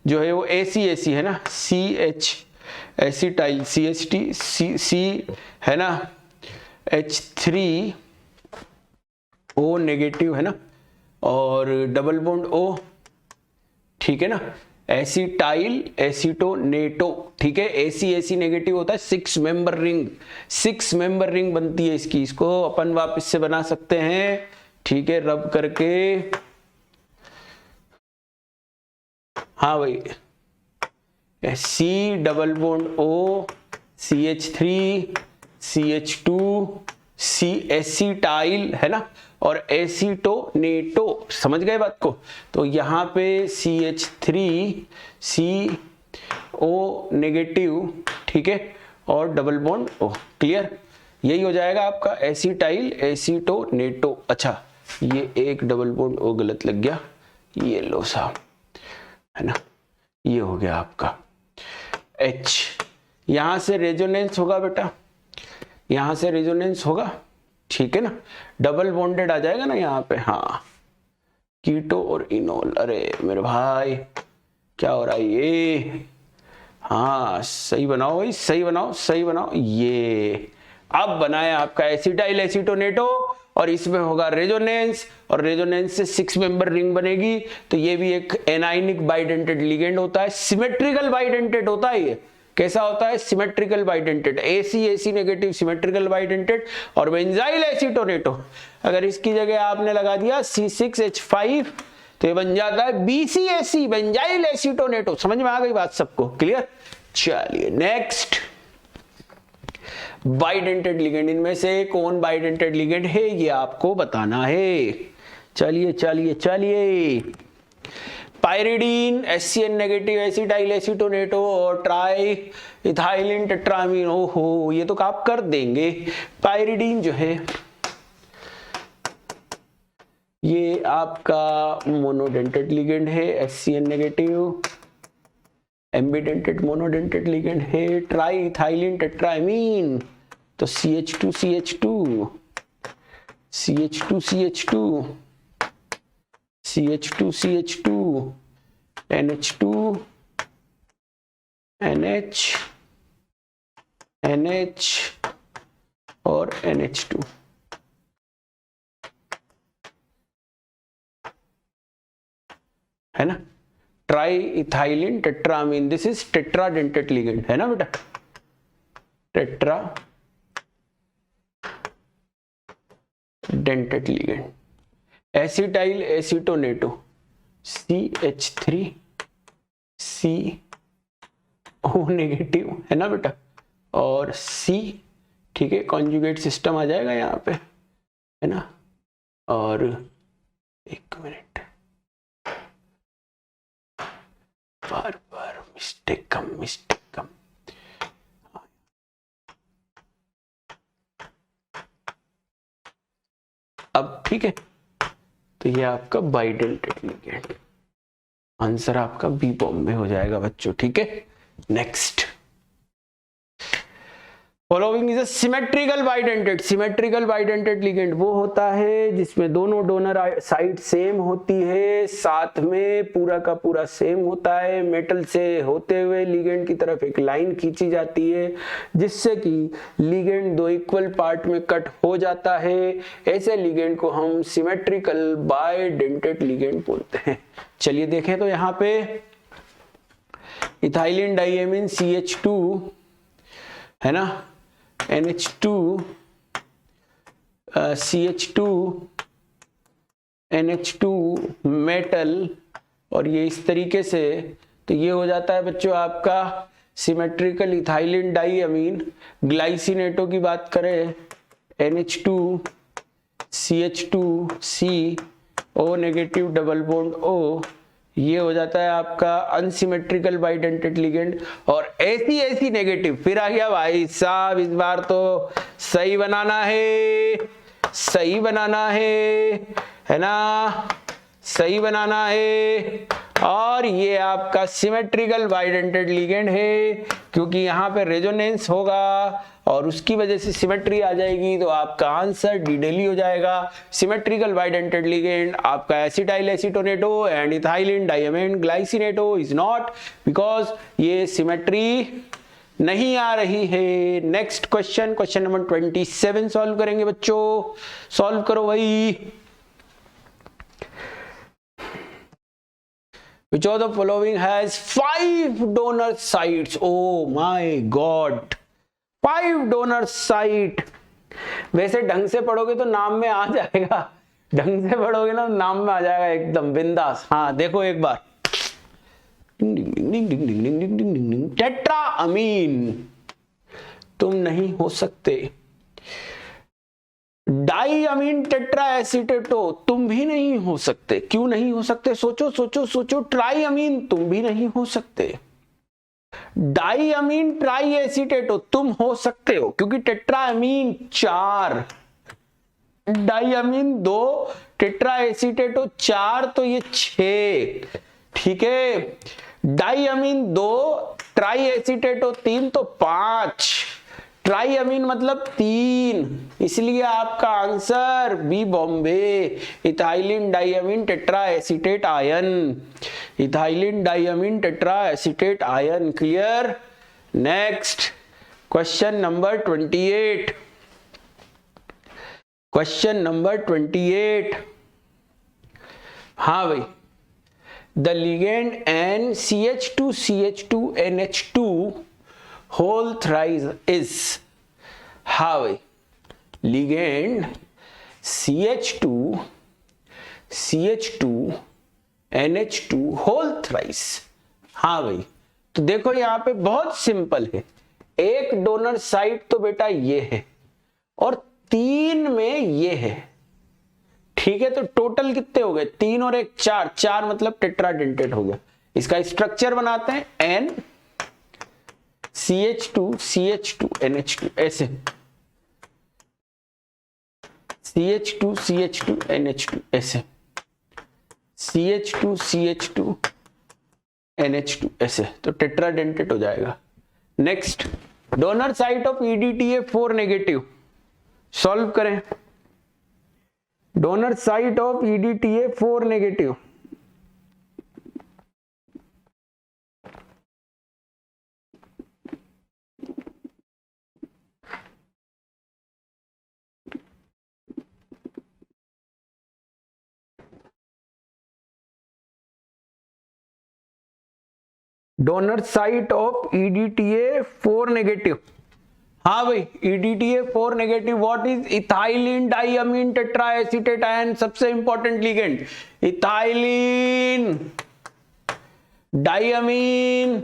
जो है वो AC है ना, CH एसिटाइल CHT C है ना, H3O नेगेटिव है ना, और डबल बॉन्ड O, ठीक है ना, एसिटाइल एसीटोनेटो, ठीक है। AC नेगेटिव होता है, 6 मेंबर रिंग बनती है इसकी, इसको अपन वापस से बना सकते हैं, ठीक है, रब करके। हाँ भाई, C double bond O CH3 CH2 C acetyl है ना, और एसीटोनेटो, समझ गए बात को। तो यहाँ पे CH3CO नेगेटिव, ठीक है, और डबल बॉन्ड O, क्लियर। यही हो जाएगा आपका एसिटाइल एसीटोनेटो। अच्छा, ये एक डबल बॉन्ड O गलत लग गया, ये लो साहब, है ना, ये हो गया आपका H। यहां से रेजोनेंस होगा बेटा, यहां से रेजोनेंस होगा, ठीक है ना, डबल बॉन्डेड आ जाएगा ना यहाँ पे। हाँ, कीटो और इनोल, अरे मेरे भाई क्या हो रहा है ये, हाँ सही बनाओ भाई, सही बनाओ। ये अब बनाया आपका एसिटाइल एसीटोनेटो, और इसमें होगा रेजोनेंस, और रेजोनेंस से 6 मेंबर रिंग बनेगी। तो ये भी एक एनाइनिक बाइडेंटेड लिगेंड होता है, सिमेट्रिकल बाइडेंटेड होता है। ये कैसा होता है? Symmetrical bidentate, AC negative symmetrical bidentate. और बेंजाइल एसीटोनेटो, अगर इसकी जगह आपने लगा दिया C6H5 तो ये बन जाता है BCAC, बेंजाइल एसीटोनेटो। समझ में आ गई बात सबको? क्लियर। चलिए नेक्स्ट, बाइडेंटेड लिगेंड, इनमें से कौन बाइडेंटेड लिगेंड है ये आपको बताना है। चलिए पायरिडीन HCN नेगेटिव एसिटाइल एसीटोनेटो और ट्राई इथाइलिन टेट्रामीन, ओहो ये तो आप कर देंगे। पायरिडीन जो है ये आपका मोनोडेंटेड लिगेंड है, HCN negative, ambidentate monodentate ligand है। ट्राई इथाइलिन टेट्रामीन तो CH2 CH2 CH2 CH2 CH2 CH2 NH2 NH NH और NH2, है ना। Tri ethylene tetramine, this is tetra dentate ligand, है ना बेटा, tetra dentate ligand. Acetyl acetonato, CH3 CO negative, है ना बेटा, और C, ठीक है, कॉन्जुगेट सिस्टम आ जाएगा यहाँ पे, है ना। और एक मिनट, बार बार मिस्टेक कम। अब ठीक है, तो ये आपका बाइडेंटेट लिगेंड, आंसर आपका बी बॉम्बे हो जाएगा बच्चों, ठीक है। Next, following is a symmetrical bidentate. Symmetrical bidentate ligand वो होता है जिसमें दोनों डोनर साइड सेम होती है, साथ में पूरा का पूरा सेम होता है, मेटल से होते हुए लिगेंड की तरफ एक लाइन खींची जाती है जिससे कि लिगेंड दो इक्वल पार्ट में कट हो जाता है। ऐसे लिगेंड को हम सिमेट्रिकल बाइडेंटेट लिगेंड बोलते हैं। चलिए देखें तो यहाँ पे इथाइलिन डाइएमीन CH2, है ना, NH2 CH2 NH2 मेटल, और ये इस तरीके से, तो ये हो जाता है बच्चों आपका सिमेट्रिकल इथाइलिन डाइएमीन। ग्लाइसिनेटो की बात करें, NH2 CH2 CO negative double bond O, ये हो जाता है आपका अनसिमेट्रिकल बाइडेंटेट लिगेंड। और ऐसी नेगेटिव, फिर आ गया भाई साहब, इस बार तो सही बनाना है ना, सही बनाना है। और ये आपका सिमेट्रिकल बाइडेंटेट लिगेंड है, क्योंकि यहाँ पे रेजोनेंस होगा और उसकी वजह से सिमेट्री आ जाएगी, तो आपका आंसर डी डेली हो जाएगा। सिमेट्रिकल बाइडेंटेट लिगेंड आपका acetyl acetonato and ethylene diamine glycinato is not, because ये सिमेट्री नहीं आ रही है। Next question, question number 27 solve करेंगे बच्चों, सॉल्व करो भाई। Which of the following has 5 donor sites? Oh my God, 5 donor site। वैसे ढंग से पढ़ोगे तो नाम में आ जाएगा, ढंग से पढ़ोगे ना नाम में आ जाएगा एकदम बिंदास। हाँ देखो एक बार, टेट्रा अमीन, तुम नहीं हो सकते। डाई अमीन टेट्रा एसीटेटो, तुम भी नहीं हो सकते। क्यों नहीं हो सकते? सोचो सोचो सोचो। ट्राई अमीन, तुम भी नहीं हो सकते। डाई अमीन ट्राई एसीटेटो, तुम हो सकते हो, क्योंकि टेट्रा अमीन 4, डाई अमीन 2, टेट्रा एसीटेटो 4, तो ये 6, ठीक है। डाई अमीन 2, ट्राई एसीटेटो 3, तो 5। ट्राई अमीन मतलब 3, इसलिए आपका answer B Bombay, ethylene diamine tetra acetate ion, ethylene diamine tetra acetate ion. Clear? Next question number 28, question number 28। हाँ भाई, the ligand NCH2CH2NH2 whole thrice is, हाँ भाई, लिगेंड CH2CH2NH2 whole thrice। हाँ भाई, तो देखो यहां पे बहुत सिंपल है, एक डोनर साइट तो बेटा ये है और 3 में ये है, ठीक है। तो टोटल कितने हो गए? 3 और 1 4, 4 मतलब टेट्राडेंटेट हो गया। इसका स्ट्रक्चर बनाते हैं N CH2 NH2, ऐसे CH2 NH2, ऐसे CH2 NH2, ऐसे, तो टेट्राडेंटेट हो जाएगा। Next, donor site of EDTA4 negative, solve करें। Donor site of EDTA4 negative, donor site of EDTA 4 negative. हाँ भाई, EDTA 4 negative. What is ethylene diamine tetraacetate ion? सबसे important ligand ethylene diamine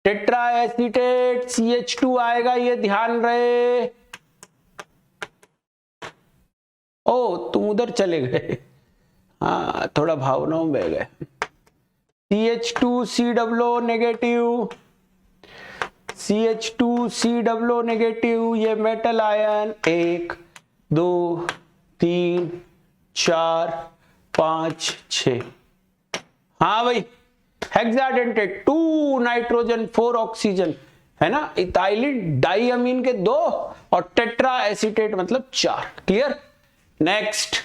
tetraacetate CH2 आएगा, ये ध्यान रहे। ओ तुम उधर चले गए, हाँ थोड़ा भावनाओं में बह गए। CH2COO नेगेटिव, CH2COO नेगेटिव, ये मेटल आयन 1 2 3 4 5 6। हाँ भाई, हेक्साडेंटेट 2 नाइट्रोजन 4 ऑक्सीजन, है ना। इथाइलिन डाइअमीन के 2 और टेट्रा एसीटेट मतलब 4। Clear. Next,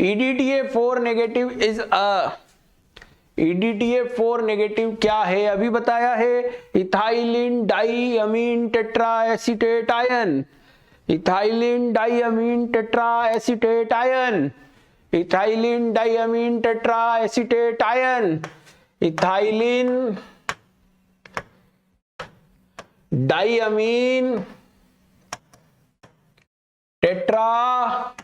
EDTA 4 negative is EDTA 4 negative क्या है? अभी बताया है, ethylene diamine tetra acetate ion, ethylene diamine tetra acetate ion, ethylene diamine tetra acetate ion, ethylene diamine tetra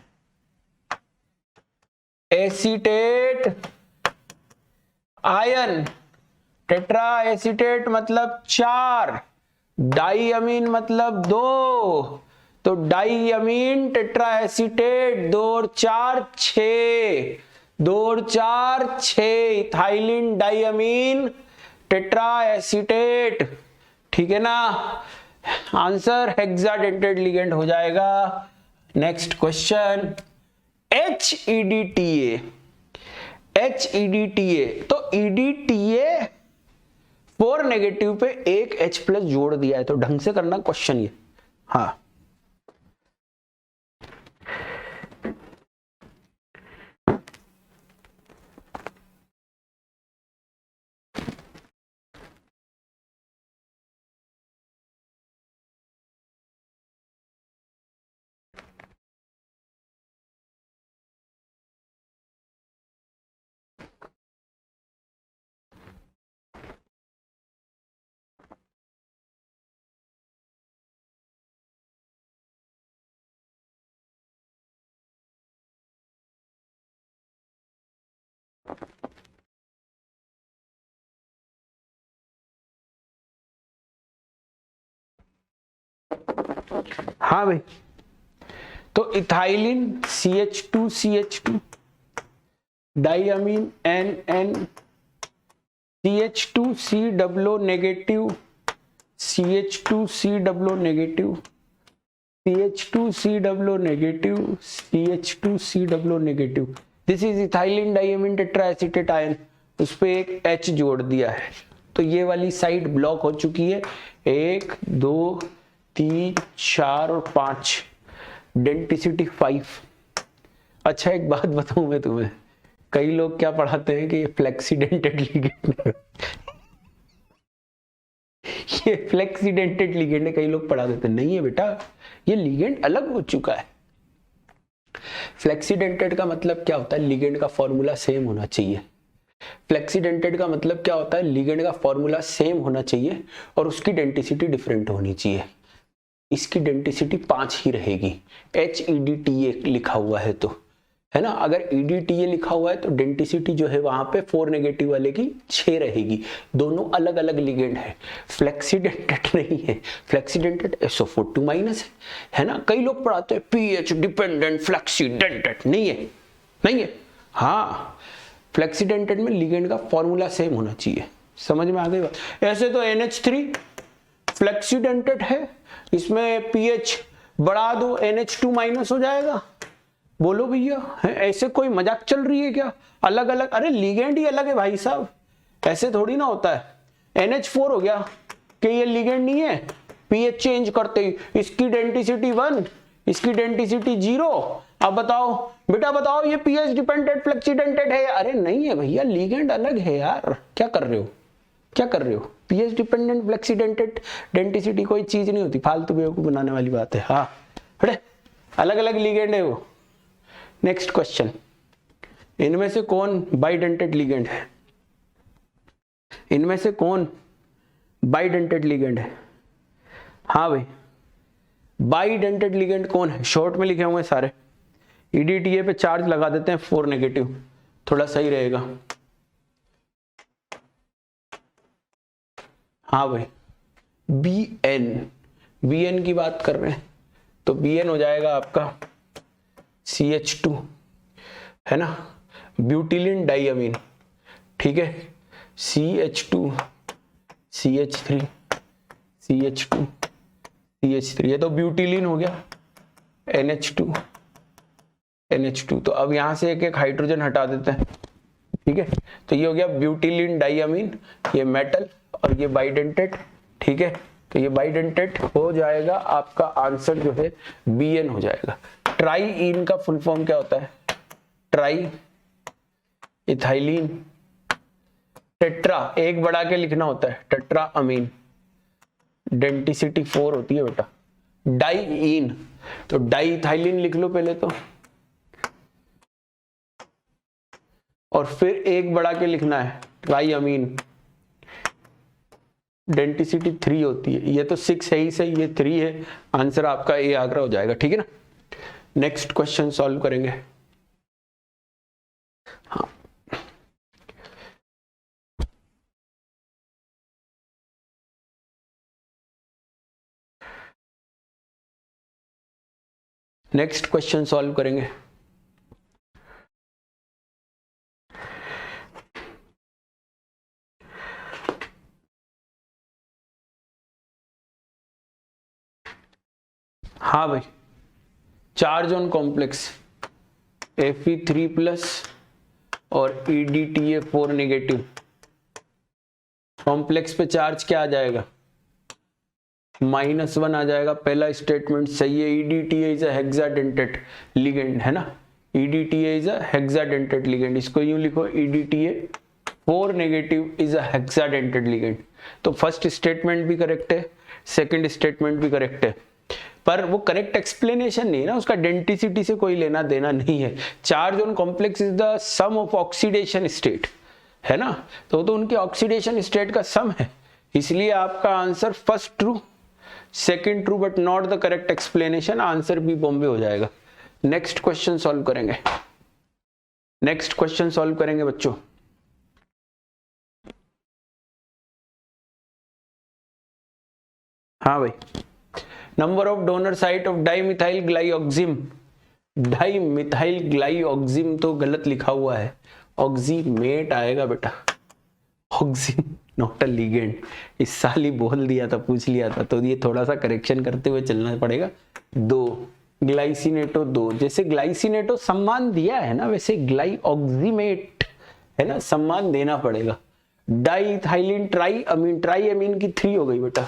acetate ion. Tetra acetate मतलब 4, डाइअमीन मतलब 2, तो डाइअमीन टेट्रा एसीटेट 2 और 4 6, 2 और 4 6, इथाइलिन डाइअमीन टेट्रा एसीटेट। ठीक है ना। आंसर हेक्साडेंटेट लिगेंड हो जाएगा। Next question, HEDTA। HEDTA, तो EDTA 4 नेगेटिव पे एक H+ जोड़ दिया है, तो ढंग से करना क्वेश्चन ये। हाँ, हाँ भाई, तो ethylene CH2CH2 diamine NN CH2COO negative, CH2COO negative, CH2COO negative, CH2COO negative. This is ethylene diamine tetraacetate ion, उस पे एक H जोड़ दिया है, तो ये वाली साइड ब्लॉक हो चुकी है। 1 2 3 4 और 5, डेंटिसिटी 5। अच्छा एक बात बताऊं मैं तुम्हें, कई लोग क्या पढ़ाते हैं कि ये फ्लेक्सीडेंटेड लिगेंड है। ये फ्लेक्सीडेंटेड लिगेंड है, कई लोग पढ़ा देते हैं। नहीं है बेटा, ये लिगेंड अलग हो चुका है। फ्लेक्सीडेंटेड का मतलब क्या होता है? लिगेंड का फॉर्मूला सेम होना चाहिए। फ्लेक्सीडेंटेड का मतलब क्या होता है? लिगेंड का फॉर्मूला सेम होना चाहिए और उसकी डेंटिसिटी डिफरेंट होनी चाहिए। इसकी डेंटिसिटी 5 ही रहेगी, HEDTA लिखा हुआ है तो, है ना। अगर EDTA लिखा हुआ है तो डेंटिसिटी जो है वहां पे 4 नेगेटिव वाले की 6 रहेगी। दोनों अलग अलग लिगेंड है, फ्लेक्सीडेंटेड नहीं है। फ्लेक्सीडेंटेड SO4 है ना। कई लोग पढ़ाते हैं pH डिपेंडेंट फ्लेक्सीडेंटेड, नहीं है, नहीं है। हाँ, फ्लेक्सीडेंटेड में लिगेंड का फॉर्मूला सेम होना चाहिए। समझ में आ गई बात। ऐसे तो NH3 फ्लेक्सीडेंटेड है, इसमें pH बढ़ा दो NH2- हो जाएगा। बोलो भैया, है ऐसे कोई मजाक चल रही है क्या? अलग अलग, अरे लिगेंड ही अलग है भाई साहब, ऐसे थोड़ी ना होता है। NH4 हो गया कि ये लिगेंड नहीं है, pH चेंज करते ही इसकी डेंटिसिटी 1, इसकी डेंटिसिटी 0। अब बताओ बेटा, बताओ ये pH डिपेंडेंट फ्लेक्सीडेंटेड है? अरे नहीं है भैया, लिगेंड अलग है यार, क्या कर रहे हो, क्या कर रहे हो? pH डिपेंडेंट फ्लेक्सीडेंटेड डेंटिसिटी कोई चीज नहीं होती, फालतू बेवकूफ बनाने वाली बात है। हाँ बड़े अलग अलग लिगेंड है वो। नेक्स्ट क्वेश्चन, इनमें से कौन बाइडेंटेड लिगेंड है? इनमें से कौन बाइडेंटेड लिगेंड है? हाँ भाई, बाइडेंटेड लिगेंड कौन है? शॉर्ट में लिखे हुए सारे। EDTA पे चार्ज लगा देते हैं 4 नेगेटिव, थोड़ा सही रहेगा। हाँ भाई, BN की बात कर रहे हैं तो BN हो जाएगा आपका CH2, है ना, ब्यूटिलिन डाइअमीन, ठीक है, CH2 CH3 CH2 CH3, ये तो ब्यूटिलिन हो गया, NH2 NH2। तो अब यहां से एक एक हाइड्रोजन हटा देते हैं, ठीक है, तो ये हो गया ब्यूटिलिन डाइअमीन, ये मेटल और ये बाइडेंटेड, ठीक है, तो ये बाइडेंटेड हो जाएगा। आपका आंसर जो है BN हो जाएगा। ट्राईइन का फुल फॉर्म क्या होता है? ट्राई इथाइलिन टेट्रा, एक बढ़ा के लिखना होता है, टेट्रा अमीन, डेंटिसिटी 4 होती है बेटा। डाईइन, तो डाई इथाइलिन लिख लो पहले तो, और फिर एक बढ़ा के लिखना है ट्राई अमीन, डेंटिसिटी 3 होती है। ये तो 6 है ही सही, ये 3 है, आंसर आपका ए आगरा हो जाएगा, ठीक है ना। नेक्स्ट क्वेश्चन सॉल्व करेंगे। हाँ, नेक्स्ट क्वेश्चन सॉल्व करेंगे। हाँ भाई, चार्ज ऑन कॉम्प्लेक्स Fe3+ और EDTA4 नेगेटिव, कॉम्प्लेक्स पे चार्ज क्या आ जाएगा? -1 आ जाएगा। पहला स्टेटमेंट सही है। EDTA is a hexadentate ligand, है ना, EDTA is a hexadentate ligand, इसको यूं लिखो, EDTA4 negative is a hexadentate ligand. तो फर्स्ट स्टेटमेंट भी करेक्ट है, सेकंड स्टेटमेंट भी करेक्ट है, पर वो करेक्ट एक्सप्लेनेशन नहीं है ना, उसका डेंटिसिटी से कोई लेना देना नहीं है। Charge on complex is the sum of oxidation state, है ना, तो उनके ऑक्सीडेशन स्टेट का सम है, इसलिए आपका answer first true, second true, but not the correct explanation, answer भी बॉम्बे हो जाएगा। नेक्स्ट क्वेश्चन सॉल्व करेंगे, नेक्स्ट क्वेश्चन सॉल्व करेंगे बच्चों। हाँ भाई, number of donor site of dimethyl ग्लाइऑक्सिम, dimethyl ग्लाइऑक्सिम तो गलत लिखा हुआ है, ऑक्सीमेट आएगा बेटा, ऑक्सिम नॉट अ लिगेंड, इस साल ही बोल दिया था, पूछ लिया था, तो ये थोड़ा सा करेक्शन करते हुए चलना पड़ेगा। 2 ग्लाइसिनेटो 2, जैसे ग्लाइसिनेटो सम्मान दिया है ना, वैसे ग्लाइऑक्सिमेट, है ना, सम्मान देना पड़ेगा। डाइथाइलिन ट्राईअमीन, ट्राईअमीन की 3 हो गई बेटा,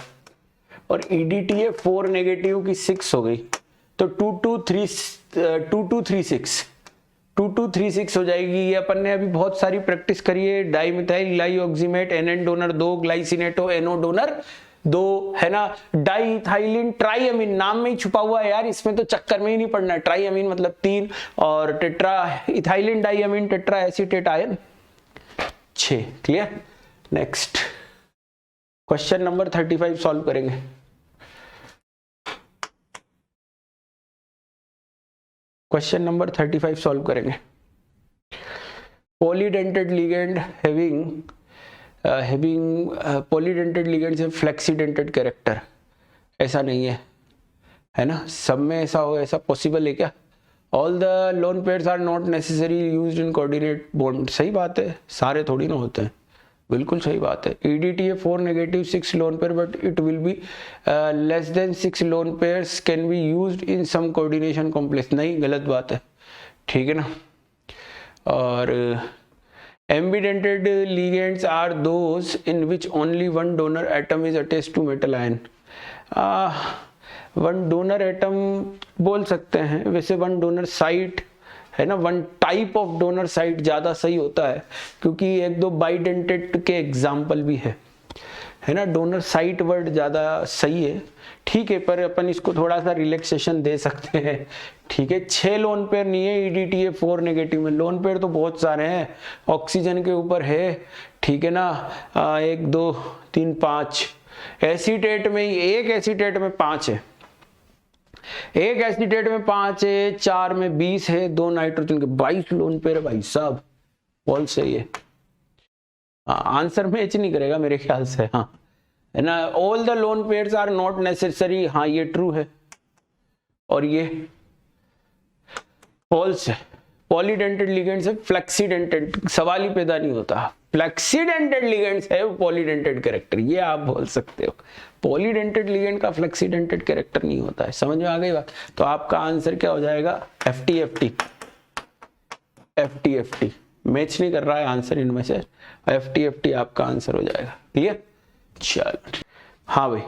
और EDTA4 नेगेटिव की 6 हो गई, तो 2236 हो जाएगी। ये अपन ने अभी बहुत सारी प्रैक्टिस करी है। Dimethyl glyoximate, NN donor 2, glycinato NO donor 2, है ना। डाइथाइलिन ट्राईअमीन नाम में ही छुपा हुआ है यार, इसमें तो चक्कर में ही नहीं पड़ना। ट्राईअमीन मतलब 3, और tetra ethylene diamine tetra acetate ion 6। Clear. Next question number 35 solve करेंगे। क्वेश्चन नंबर 35 सॉल्व करेंगे। Polydentate ligand having polydentate ligand से फ्लेक्सीडेंटेड कैरेक्टर, ऐसा नहीं है ना, सब में ऐसा हो, ऐसा पॉसिबल है क्या? All the lone pairs are not necessary used in coordinate bond, सही बात है, सारे थोड़ी ना होते हैं, बिल्कुल सही बात है। EDTA4 negative 6 lone pair, but it will be less than 6 lone pairs can be used in some coordination complex, नहीं, गलत बात है, ठीक है ना। और ambidentate ligands are those in which only one donor atom is attached to metal ion, one donor atom बोल सकते हैं, वैसे वन डोनर साइट है ना, one type of donor site ज़्यादा सही होता है, क्योंकि 1-2 बाइडेंटेड के एग्जाम्पल भी है है ना, डोनर साइट वर्ड ज़्यादा सही है, ठीक है, पर अपन इसको थोड़ा सा रिलैक्सेशन दे सकते हैं, ठीक है। 6 लोन पेयर नहीं है, EDTA 4 नेगेटिव में, लोन पेयर तो बहुत सारे हैं, ऑक्सीजन के ऊपर है, ठीक है ना, 1 2 3 5, एसीटेट में ही एक एसीटेट में 5 है, एक एसीटेट में 5 है, 4 में 20 है, 2 नाइट्रोजन के 22 लोन पेयर है भाई साहब, फॉल्स है ये, आंसर मैच नहीं करेगा मेरे ख्याल से, हाँ है ना। All the lone pairs are not necessary, हाँ ये ट्रू है, और ये फॉल्स है। पॉलीडेंटेड लिगेंड्स है, फ्लेक्सीडेंटेड सवाल ही पैदा नहीं होता, फ्लेक्सीडेंटेड लिगेंड्स है वो पॉलीडेंटेड कैरेक्टर, ये आप बोल सकते हो, पॉलीडेंटेड लिगेंड का फ्लेक्सीडेंटेड कैरेक्टर नहीं होता है, समझ में आ गई बात। तो आपका आंसर क्या हो जाएगा, FT मैच नहीं कर रहा है आंसर इनमें से, FT आपका आंसर हो जाएगा, क्लियर। चलो हाँ भाई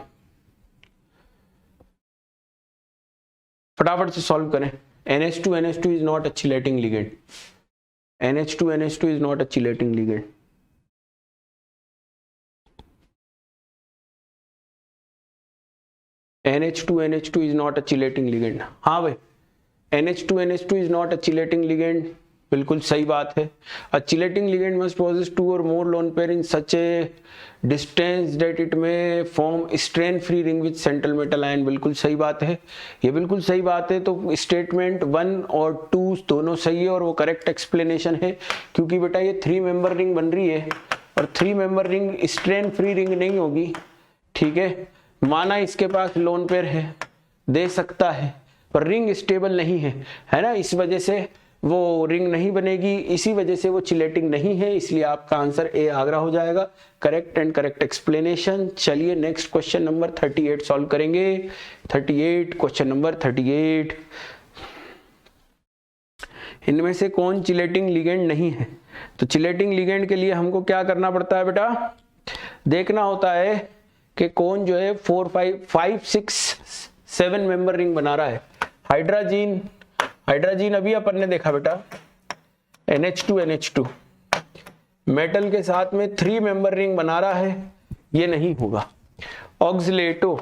फटाफट से सॉल्व करें। NH2 is not a chelating ligand, NH2 is not a chelating ligand, NH2 is not a chelating ligand, हाँ भाई NH2 is not a chelating ligand, बिल्कुल सही बात है। A chelating ligand must possess 2 और more lone pair in such a distance that it may form strain free ring with central metal ion, बिल्कुल सही बात है, ये बिल्कुल सही बात है। तो स्टेटमेंट 1 और 2 दोनों सही है और वो करेक्ट एक्सप्लेनेशन है, क्योंकि बेटा ये 3 मेंबर रिंग बन रही है और 3 member ring strain free ring नहीं होगी, ठीक है। माना इसके पास लोन पेयर है, दे सकता है, पर रिंग स्टेबल नहीं है, है ना, इस वजह से वो रिंग नहीं बनेगी, इसी वजह से वो चिलेटिंग नहीं है, इसलिए आपका आंसर ए आगरा हो जाएगा, करेक्ट एंड करेक्ट एक्सप्लेनेशन। चलिए नेक्स्ट क्वेश्चन नंबर 38 सॉल्व करेंगे। 38 क्वेश्चन नंबर 38, इनमें से कौन चिलेटिंग लिगेंड नहीं है। तो चिलेटिंग लिगेंड के लिए हमको क्या करना पड़ता है बेटा, देखना होता है कि कौन जो है 4 5 6 7 मेंबर रिंग बना रहा है। हाइड्राजीन अभी अपन ने देखा बेटा NH2 मेटल के साथ में 3 मेंबर रिंग बना रहा है, ये नहीं होगा। ऑक्सलेटो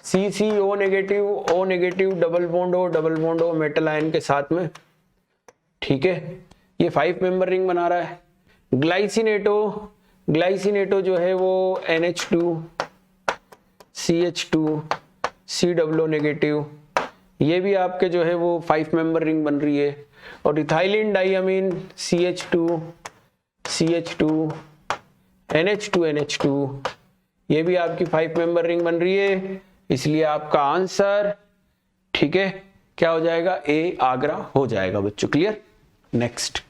CCO negative O negative double bond O metal ion के साथ में, ठीक है, ये 5 मेंबर रिंग बना रहा है। ग्लाइसिनेटो जो है वो NH2 CH2 COO नेगेटिव, ये भी आपके जो है वो 5 मेंबर रिंग बन रही है। और इथाइलिन डाइअमीन CH2 NH2 ये भी आपकी 5 मेंबर रिंग बन रही है, इसलिए आपका आंसर, ठीक है, क्या हो जाएगा, ए आगरा हो जाएगा बच्चों, clear. Next,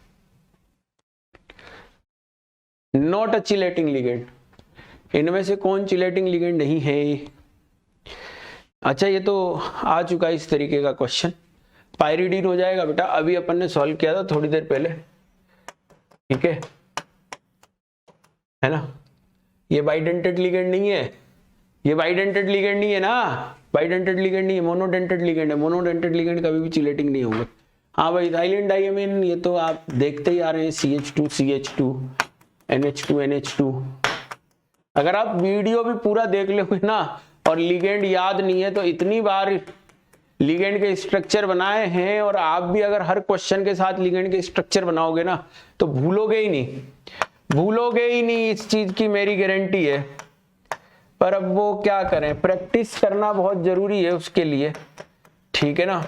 not a chelating ligand, इनमें से कौन चिलेटिंग लिगेंड नहीं है। अच्छा ये तो आ चुका है इस तरीके का क्वेश्चन, पायरिडीन हो जाएगा बेटा, अभी अपन ने सॉल्व किया था थोड़ी देर पहले, ठीक है ना। ये बाइडेंटेड लिगेंड नहीं है, ये बाइडेंटेड लिगेंड नहीं है ना, बाइडेंटेड लिगेंड नहीं है, मोनोडेंटेड लिगेंड है, मोनोडेंटेड लिगेंड कभी भी चिलेटिंग नहीं होगा। हाँ भाई इथाइलिन डाइअमीन, ये तो आप देखते ही आ रहे हैं, CH2 NH2 अगर आप वीडियो भी पूरा देख लोगे ना और लिगेंड याद नहीं है, तो इतनी बार लिगेंड के स्ट्रक्चर बनाए हैं और आप भी अगर हर क्वेश्चन के साथ लिगेंड के स्ट्रक्चर बनाओगे ना तो भूलोगे ही नहीं, इस चीज की मेरी गारंटी है। पर अब वो क्या करें, प्रैक्टिस करना बहुत जरूरी है उसके लिए, ठीक है ना।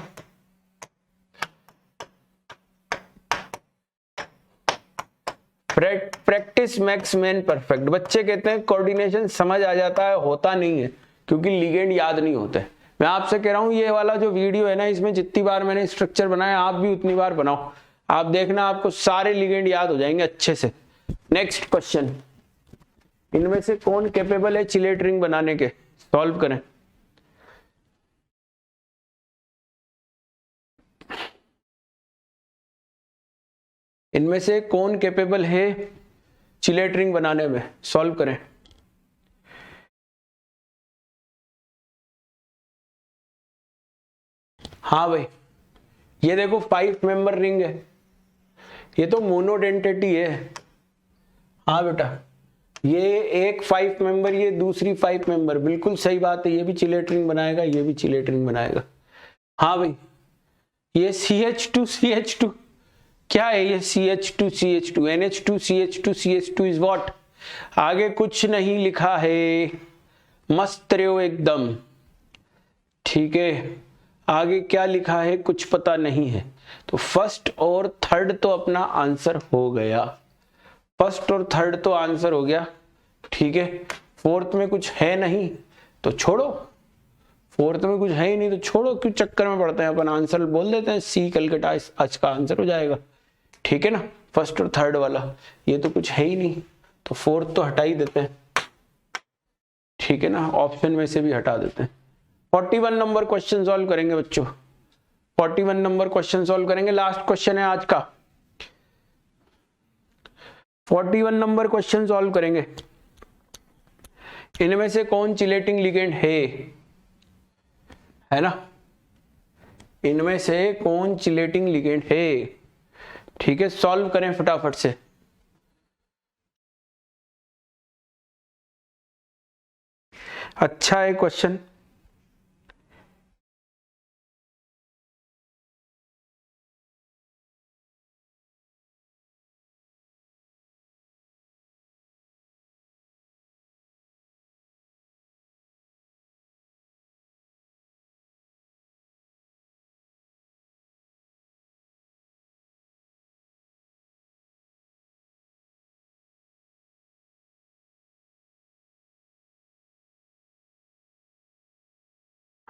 प्रैक्टिस मेक्स मैन परफेक्ट, बच्चे कहते हैं कोऑर्डिनेशन समझ आ जाता है, होता नहीं है क्योंकि लिगेंड याद नहीं होते। मैं आपसे कह रहा हूं ये वाला जो वीडियो है ना, इसमें जितनी बार मैंने स्ट्रक्चर बनाया आप भी उतनी बार बनाओ, आप देखना आपको सारे लिगेंड याद हो जाएंगे अच्छे से। नेक्स्ट क्वेश्चन, इनमें से कौन कैपेबल है चिलेट रिंग बनाने के, सॉल्व करें। इनमें से कौन कैपेबल है चिलेट रिंग बनाने में, सॉल्व करें। हाँ भाई ये देखो 5 मेंबर रिंग है, ये तो मोनोडेंटिटी है। हाँ बेटा ये एक 5 मेंबर, ये दूसरी 5 मेंबर, बिल्कुल सही बात है, ये भी चिलेट रिंग बनाएगा, ये भी चिलेट रिंग बनाएगा। हाँ भाई, ये CH2 क्या है? ये CH2 NH2 CH2 is what? आगे कुछ नहीं लिखा है, मस्त रहे हो एकदम, ठीक है। आगे क्या लिखा है कुछ पता नहीं है। तो फर्स्ट और थर्ड तो अपना आंसर हो गया, फर्स्ट और थर्ड तो आंसर हो गया, ठीक है। फोर्थ में कुछ है नहीं तो छोड़ो, फोर्थ में कुछ है ही नहीं तो छोड़ो, क्यों चक्कर में पड़ते हैं, अपन आंसर बोल देते हैं सी कलकत्ता आज का आंसर हो जाएगा, ठीक है ना। फर्स्ट और थर्ड वाला, ये तो कुछ है ही नहीं तो फोर्थ तो हटा ही देते हैं, ठीक है ना, ऑप्शन में से भी हटा देते हैं। 41 नंबर क्वेश्चन सॉल्व करेंगे बच्चों, 41 नंबर क्वेश्चन सॉल्व करेंगे, लास्ट क्वेश्चन है आज का। 41 नंबर क्वेश्चन सॉल्व करेंगे। इनमें से कौन चिलेटिंग लिगेंड है ना, इनमें से कौन चिलेटिंग लिगेंड है, ठीक है। सॉल्व करें फटाफट से। अच्छा है क्वेश्चन,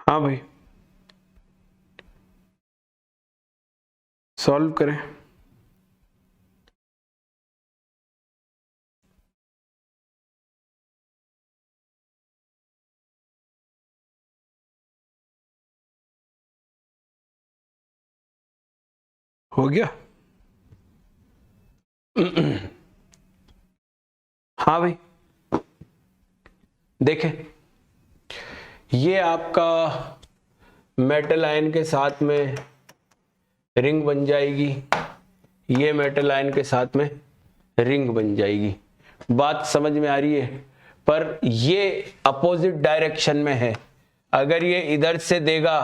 हाँ भाई सॉल्व करें। हो गया। हाँ भाई देखें, ये आपका मेटल आयन के साथ में रिंग बन जाएगी, ये मेटल आयन के साथ में रिंग बन जाएगी, बात समझ में आ रही है। पर ये अपोजिट डायरेक्शन में है, अगर ये इधर से देगा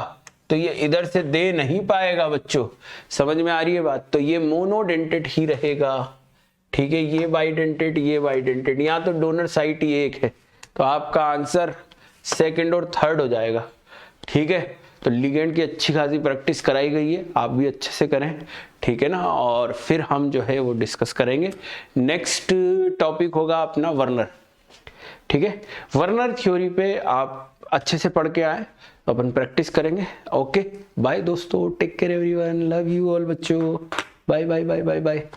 तो ये इधर से दे नहीं पाएगा बच्चों, समझ में आ रही है बात। तो ये मोनोडेंटेड ही रहेगा, ठीक है, ये बाइडेंटेड, ये बाइडेंटेड, यहाँ तो डोनर साइट ही एक है, तो आपका आंसर सेकंड और थर्ड हो जाएगा, ठीक है। तो लिगेंड की अच्छी खासी प्रैक्टिस कराई गई है, आप भी अच्छे से करें, ठीक है ना। और फिर हम जो है वो डिस्कस करेंगे। नेक्स्ट टॉपिक होगा अपना वर्नर, ठीक है। वर्नर थ्योरी पे आप अच्छे से पढ़ के आए, अपन प्रैक्टिस करेंगे। ओके बाय दोस्तों, take care everyone, love you all बच्चों, bye bye bye bye bye.